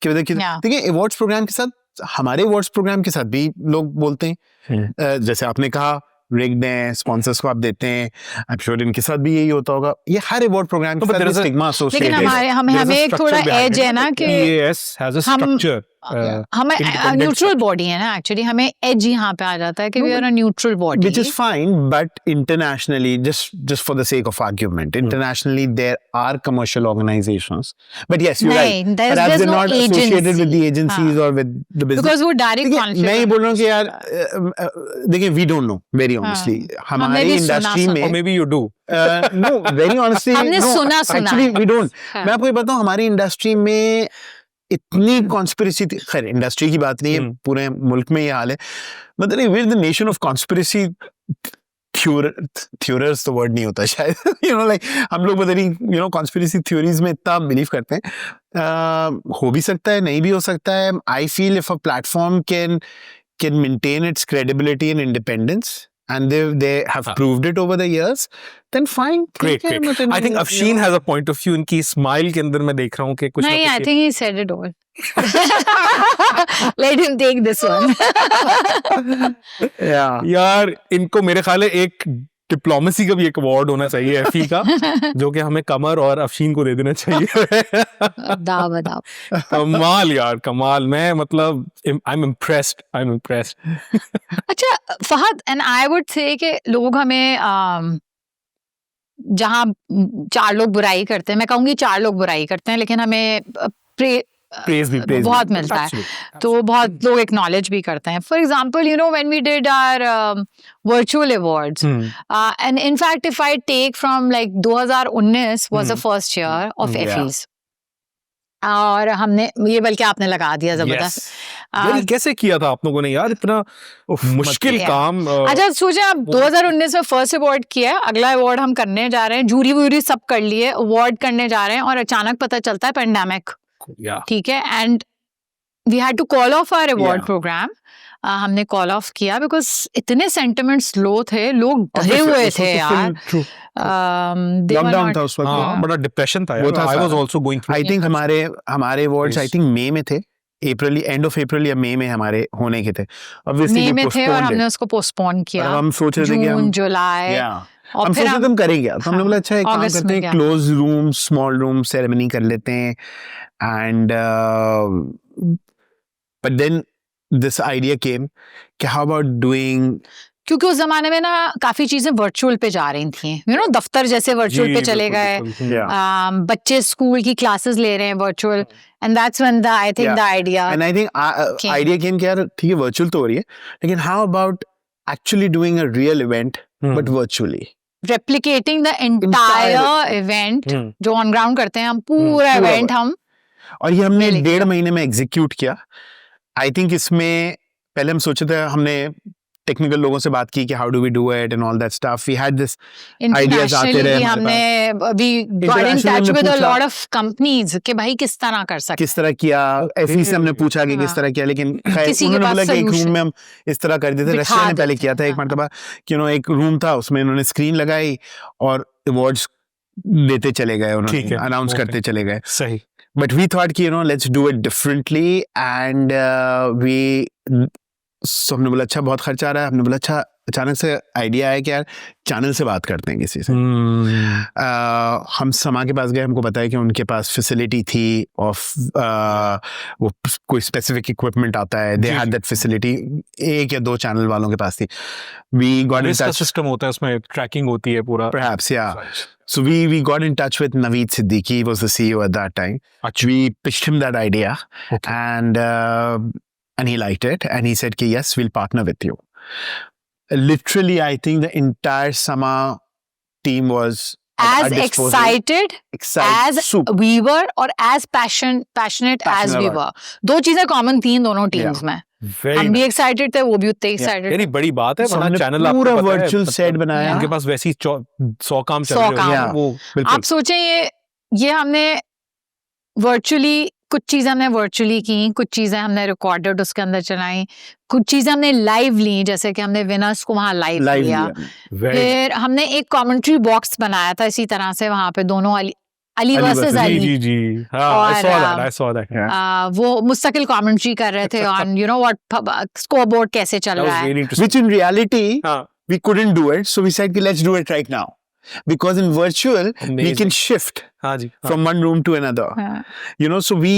कि Yeah. देखिए, अवार्ड्स प्रोग्राम के साथ, हमारे अवार्ड्स प्रोग्राम के साथ भी लोग बोलते हैं, जैसे आपने कहा रिग्ड हैं, स्पॉन्सर्स को आप देते हैं. आई एम श्योर इनके साथ भी यही होता होगा. ये हर अवार्ड प्रोग्राम के but साथ there is a- स्टिग्मा लेकिन एसोसिएटेड. हमें एक थोड़ा एज है ना कि EAS has a हम- structure. हमें independent न्यूट्रल बॉडी है ना. एक्चुअली हमें एज यहाँ पे आ जाता है कि we are a neutral body. Which is fine, but internationally, just for the sake of argument, internationally there are commercial organizations. But yes, you're right. नहीं, there's Perhaps they're no not associated with the agency. agencies or with the business. because वो direct देखिए, conflict. मैं ये बोल रहा हूँ कि यार देखिए, we don't know very honestly. हमारी भी सुना इंडस्ट्री सुना. में Or maybe you do. no, very honestly, हमने no, सुना actually है. we don't. हाँ. मैं आपको ये बताऊँ, हमारी इंडस्ट्री में इतनी कॉन्स्पिरेसी, खैर इंडस्ट्री की बात नहीं है, पूरे मुल्क में ये हाल है. मतलब we're the nation of conspiracy theorists, तो वर्ड नहीं होता शायद. you know, like हम लोग पता नहीं, conspiracy theories में इतना बिलीव करते हैं. हो भी सकता है, नहीं भी हो सकता है. I feel if a platform can maintain its credibility and independence, and they have proved it over the years, then fine. Great. I think Afshin has a point of view. इनकी स्माइल के अंदर मैं देख रहा हूँ कि कुछ नहीं, ना I कुछ think he said it all. Let him take this one. Yeah. यार इनको मेरे ख्याल है एक डिप्लोमेसी का भी एक अवार्ड होना चाहिए एफी का, जो कि हमें कमर और अफशीन को दे देना चाहिए. दाव. कमाल यार, कमाल. मैं मतलब आई एम इम्प्रेस्ड. अच्छा Fahad, and I would say कि लोग हमें जहाँ 4 लोग बुराई करते हैं, मैं कहूँगी 4 लोग बुराई करते हैं, लेकिन हमें प्रेज भी बहुत मिलता है. तो बहुत लोग एक्नॉलेज भी करते हैं. For example, when we did our virtual awards, and in fact if I take from like 2019 was the first year of Effies, और हमने ये, बल्कि आपने लगा दिया जबरदस्त. यार कैसे किया था आप लोगों ने यार, इतना मुश्किल काम. अच्छा सोचे आप 2019 में फर्स्ट अवार्ड किया, अगला अवार्ड हम करने जा रहे हैं, जूरी वूरी सब कर लिए, अवार्ड करने जा रहे हैं, और अचानक पता चलता है पेंडेमिक. ठीक है, and we had to call off our award programme. हमने कॉल ऑफ किया बिकॉज इतने सेंटिमेंट्स लो थे, लोग डरे हुए थे यार. लॉकडाउन था उस वक्त. बड़ा डिप्रेशन था. वो था. I was also going through. I think हमारे अवार्ड्स आई थिंक मई में थे, एंड ऑफ अप्रैल या मई में हमारे होने के थे. मई में थे और हमने उसको पोस्टपोन किया. हम सोच रहे थे कि जून जुलाई, और हम फिर सोचे हम करेंगे. तो हमने बोला अच्छा एक काम अगस्त करते में हैं, close room, small room ceremony कर लेते हैं. And but then this idea came कि how about doing क्योंकि उस जमाने में ना काफी चीजें वर्चुअल पे जा रही थी, यू नो, दफ्तर जैसे वर्चुअल पे चले गए, बच्चे स्कूल की क्लासेस ले रहे हैं virtual, and that's when I think the idea, and I think idea came कि यार ठीक है वर्चुअल तो हो रही है, लेकिन how about actually doing a real event but virtually, replicating the entire event जो ऑन ग्राउंड करते हैं हम, पूरा इवेंट हम, और ये हमने 1.5 महीने में एग्जीक्यूट किया. आई थिंक इसमें पहले हम सोचे थे, हमने टेक्निकल लोगों से बात की कि how do we do it and all that stuff. We had this ideas आते रहे, हमने we got in touch with a lot of companies कि भाई किस तरह कर सकते, किस तरह किया. एफई से हमने पूछा कि किस तरह किया, लेकिन उन्होंने बोला कि एक रूम में हम इस तरह कर देते. रशिया ने पहले किया था एक मरतबा कि एक रूम था, उसमें उन्होंने स्क्रीन लगाई और अवार्ड्स देते चले गए, उन्होंने अनाउंस करते चले गए. सही. But we thought कि let's do it differently, and so हमने बोला अच्छा बहुत खर्चा आ रहा है. हमने बोला अच्छा, अचानक से आइडिया आया कि यार चैनल से बात करते हैं किसी से. हम समा के पास गए, हमको बताया कि उनके पास फैसिलिटी थी ऑफ वो कोई स्पेसिफिक इक्विपमेंट आता है, दे हैड दैट फैसिलिटी. 1 या 2 चैनल वालों के पास थी. We got in touch, system होता है उसमें, ट्रैकिंग होती है पूरा. Perhaps, yeah. So we got in touch with Naveed Siddiqui. He was the CEO at that time. We pitched him that idea, and he liked it, and he said, "Yes, we'll partner with you." Literally, I think the entire Sama team was as excited as super. we were, or as passionate as we were. 2 चीजें common थी इन दोनों teams में. हम भी excited थे, वो भी उतने एक्साइटेड. यानी बड़ी बात है, बड़ा चैनल आपको पूरा पता है, वर्चुअल सेट बनाया. उनके पास वैसी 100 काम चल रहे हैं. वो आप सोचें, ये हमने वर्चुअली, कुछ चीजें हमने वर्चुअली की, कुछ चीजें हमने रिकॉर्डेड उसके अंदर चलाई, कुछ चीजें हमने लाइव ली, जैसे कि हमने विनर्स को वहां लाइव लिया. फिर हमने एक कमेंट्री बॉक्स बनाया था इसी तरह से, वहां पे दोनों अली वर्सेस अली. जी. I saw that. वो मुस्तकिल कमेंट्री कर रहे थे on you know what scoreboard कैसे चल रहा है. Which in reality we couldn't do it, so we said let's do it right now, because in virtual we can shift from one room to another. So we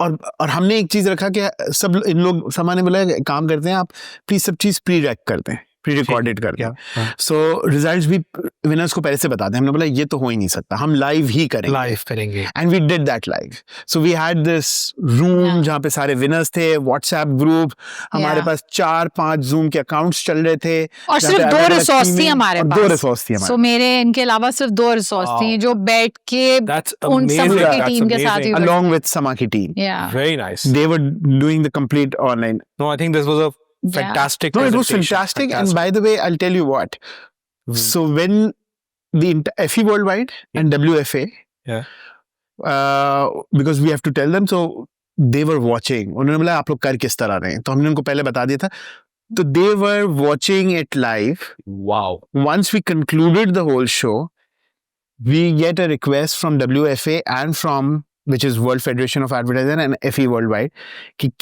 और हमने एक चीज रखा कि सब इन लोग सामान्य बोला काम करते हैं, आप प्लीज सब चीज प्री-रेक करते हैं, प्री रिकॉर्डेड करके. सो रिजल्ट्स भी विनर्स को पहले से बताते हैं. हमने बोला ये तो हो ही नहीं सकता, हम लाइव ही करेंगे. And we did that live. So we had this room जहाँ पे सारे विनर्स थे, व्हाट्सएप ग्रुप, हमारे पास 4-5 जूम के अकाउंट्स चल रहे थे, और सिर्फ 2 रिसोर्स थी हमारे पास. 2 रिसोर्स थी हमारे. सो मेरे इनके अलावा सिर्फ 2 रिसोर्स थी जो बैठ के उन समा की टीम के साथ, along with समा की team. Very nice. They were doing the complete online. No, I think this was a fantastic. No, it was fantastic. And by the way, I'll tell you what. So when the FE Worldwide and WFA, because we have to tell them, so they were watching. उन्होंने बोला आप लोग कर किस तरह रहे हैं, तो हमने उनको पहले बता दिया था. So they were watching it live. Wow. Once we concluded the whole show, we get a request from WFA and from, which is World Federation of Advertising, and FE Worldwide,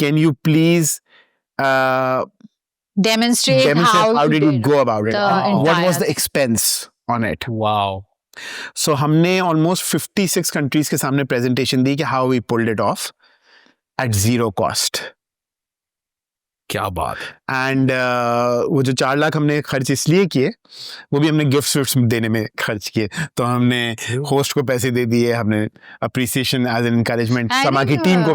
can you please demonstrate how did you go about it? What was the expense on it? Wow. So हमने almost 56 countries के सामने presentation दी कि how we pulled it off at 0 cost. क्या बात. And वो जो 4 लाख हमने खर्च इसलिए किए, वो भी हमने गिफ्ट्स देने में खर्च किए. तो हमने होस्ट को पैसे दे दिए, हमने अप्रिसिएशन एज एन एनकरेजमेंट समा की टीम को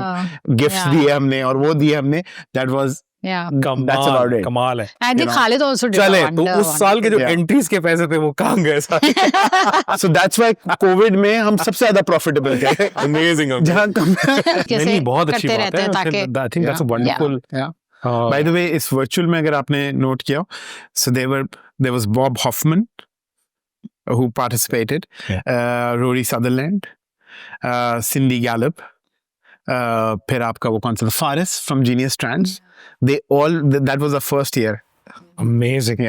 गिफ्ट्स दिए हमने, और वो दिए हमने. दैट वाज कमाल है. I think Khalid also did. चले तो उस साल के जो एंट्रीज के पैसे थे वो कहाँ गए सारे. So that's why कोविड में हम सबसे ज्यादा प्रॉफिटेबल थे. Amazing. नहीं, बहुत अच्छी बात है. I think that's a wonderful. By the way, इस वर्चुअल में अगर आपने नोट किया, so there was Bob Hoffman who participated, Rory Sutherland, Cindy Gallop, फिर आपका वो कौन सा, Faris from Genius Strands. They all, that was the first year. Amazing.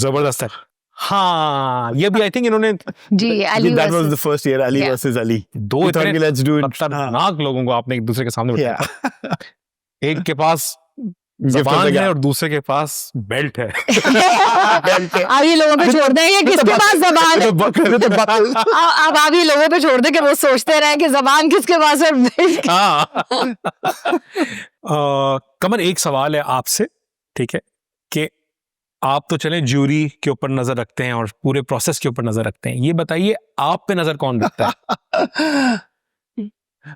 जबरदस्त है. हाँ, ये भी I think इन्होंने जी Ali that was the first year, Ali versus Ali. 2 इतने let's do it. खतरनाक लोगों को आपने एक दूसरे के सामने बिठाया. एक के पास ज़बान है और दूसरे के पास बेल्ट है। अब ये लोगों पे छोड़ दें, ये किसके पास जबान है? अब आप ये लोगों पे छोड़ दें कि वो सोचते रहे कि जबान किसके पास है। हाँ। कमर, एक सवाल है आपसे, ठीक है, कि आप तो चलें ज्यूरी के ऊपर नजर रखते हैं और पूरे प्रोसेस के ऊपर नजर रखते हैं, ये बताइए आप पे नजर कौन रखता है?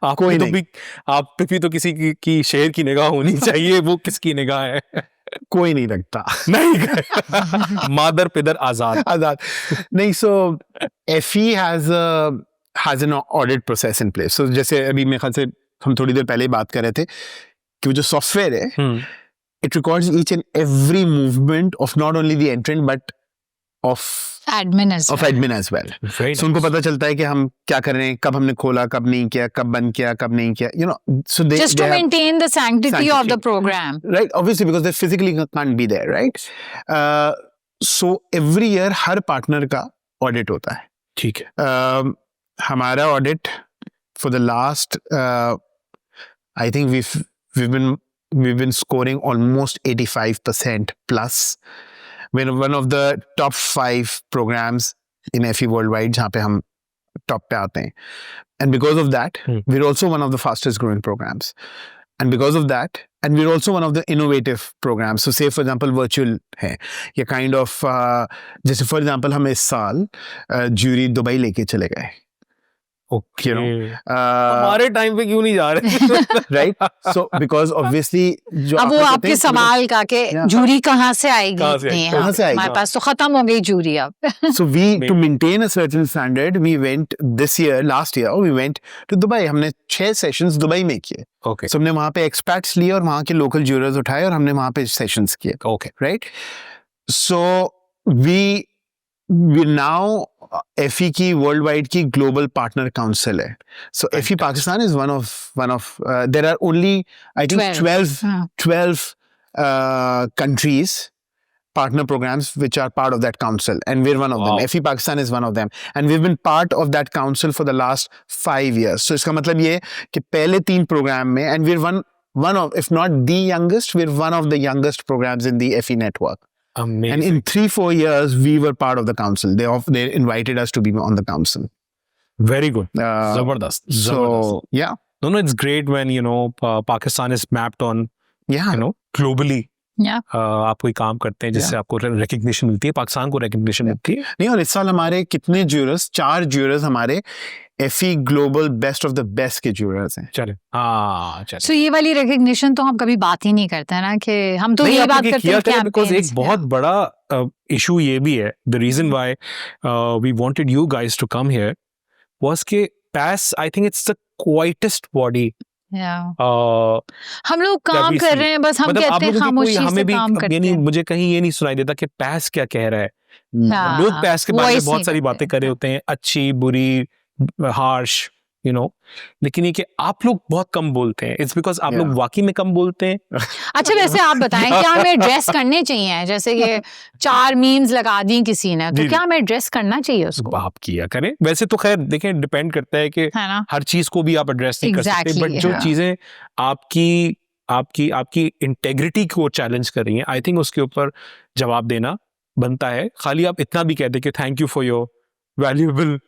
आप कोई तो नहीं। भी, आप पे भी तो किसी की शेर की निगाह होनी चाहिए, वो किसकी निगाह है? कोई नहीं रखता। नहीं। मादर पिदर आजाद। आजाद नहीं। सो FE has an audit process in place. So जैसे अभी मेरे ख्याल से हम थोड़ी देर पहले ही बात कर रहे थे कि वो जो सॉफ्टवेयर है, it records each and every movement of not only the entrant but of admin admin as well. Very So उनको nice. पता चलता है कि हम क्या कर रहे हैं, कब हमने खोला, कब नहीं किया, कब बंद किया, कब नहीं किया, you know. So they just to have, maintain the sanctity of the Sanctity. program. right, obviously because they physically can't be there, right? So every year her partner का audit होता है. ठीक है। हमारा audit for the last I think we've been scoring almost 85% plus. We're one of the top 5 programs in FE worldwide जहाँ पे हम top पे आते हैं. And because of that, we're also one of the fastest growing programs. And because of that, and we're also one of the innovative programs. So say for example virtual है या kind of जैसे for example हम इस साल jury Dubai लेके चले गए. Okay. You know, हमारे टाइम पे क्यों नहीं जा रहे? right? So because obviously जो अब वो आप कहते आपके हैं, सवाल का कि जूरी कहाँ से आएगी? कहाँ से आएगी? इतनी? कहाँ से आएगी? हमारे पास तो खत्म हो गई जूरी अब। So to maintain a certain standard, we went last year, we went to Dubai. हमने 6 sessions दुबई में किए. ओके So हमने वहाँ पे expats लिए और वहाँ के local jurors उठाए और हमने वहाँ पे sessions किए. Okay. Right? So we now FE की worldwide की global partner council है. So FE Pakistan is one of there are only I think 12 countries, partner programs which are part of that council, and we're one of Wow. them. FE Pakistan is one of them, and we've been part of that council for the last 5 years. So इसका मतलब ये है कि पहले 3 program में, and we're one of, if not the youngest, we're one of the youngest programs in the FE network. Amazing. And in 3-4 years, we were part of the council. They invited us to be on the council. Very good. Zabardast. So yeah, No, it's great when Pakistan is mapped on yeah. globally. Yeah. आप कोई काम करते हैं जिससे आपको recognition मिलती है, पाकिस्तान को recognition मिलती है। नहीं, और इस साल हमारे कितने jurors, 4 jurors हमारे FE Global Best of the Best के jurors हैं. चले, हाँ चले। So ये वाली recognition तो हम कभी बात ही नहीं करते हैं ना, कि हम तो ये बात करते हैं बिकॉज campaigns एक बहुत बड़ा इशू ये भी है, the reason why we wanted you guys to come here was कि PAS, I think it's the quietest body. हम लोग काम कर रहे हैं, बस हम मतलब आप कहते हैं लोगों की खामोशी कोई, से हमें भी काम करते यानी हैं। मुझे कहीं ये नहीं सुनाई देता कि PAS क्या कह रहा है। हाँ, लोग PAS के बारे में voice बहुत नहीं सारी करते। बातें कर रहे होते हैं, अच्छी बुरी, हार्श, लेकिन ये कि आप लोग बहुत कम बोलते हैं। इट्स बिकॉज आप लोग वाकई में कम बोलते हैं। अच्छा, वैसे आप बताएं, क्या हमें ड्रेस करने चाहिए? जैसे ये 4 मीम्स लगा दी किसी ने, तो क्या हमें ड्रेस करना चाहिए उसको? आप किया करें। वैसे तो खैर देखें, डिपेंड करता है कि है ना? हर चीज को भी आप एड्रेस नहीं कर सकते, बट जो चीजें आपकी इंटेग्रिटी को चैलेंज कर रही हैं, आई थिंक उसके ऊपर जवाब देना बनता है। खाली आप इतना भी कहते कि thank you for your valuable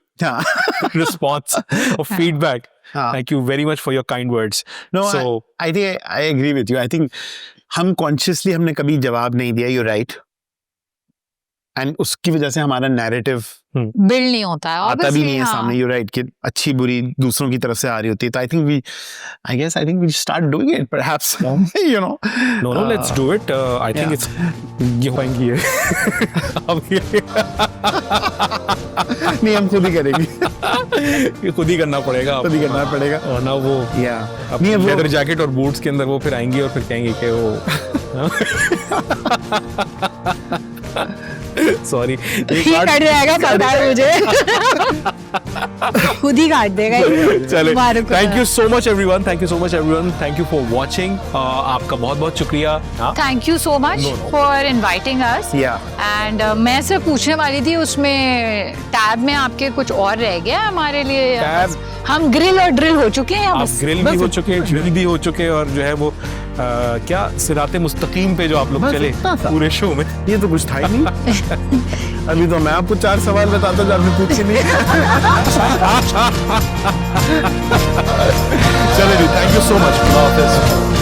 response or feedback. Thank you very much for your kind words. No, so I think I agree with you. I think हम consciously हमने कभी जवाब नहीं दिया. You're right. And उसकी वजह से हमारा narrative बिल्ड नहीं होता है, आता भी नहीं है हाँ। सामने. You're right कि अच्छी बुरी दूसरों की तरफ से आ रही होती है. तो I think we start doing it perhaps. no, let's do it. I think it's ये हो पाएंगी है। नहीं, हम खुद ही करेंगे. ये खुद ही करना पड़ेगा, खुद ही करना पड़ेगा. और ना वो नहीं, वो लेदर जैकेट और बूट्स के अंदर वो फिर आएंगी और फिर कहेंगे कि वो सॉरी ठीक कट जाएगा, पता है मुझे। खुद ही काट देगा। चले, thank you so much everyone, thank you for watching. आपका बहुत बहुत शुक्रिया। Thank you so much for inviting us. And मैं सिर्फ पूछने वाली थी, आप टैब में आपके कुछ और रह गया हमारे लिए? हम ग्रिल और ड्रिल हो चुके हैं, आप ग्रिल भी हो चुके हैं, ड्रिल भी हो चुके हैं, और जो है वो क्या सिराते मुस्तकीम पे जो आप लोग बस चले इतना सा। पूरे शो में। ये तो कुछ था ही नहीं। अभी तो मैं आपको 4 सवाल बताता जा, आपने पूछे नहीं। चले जी, थैंक यू सो मच।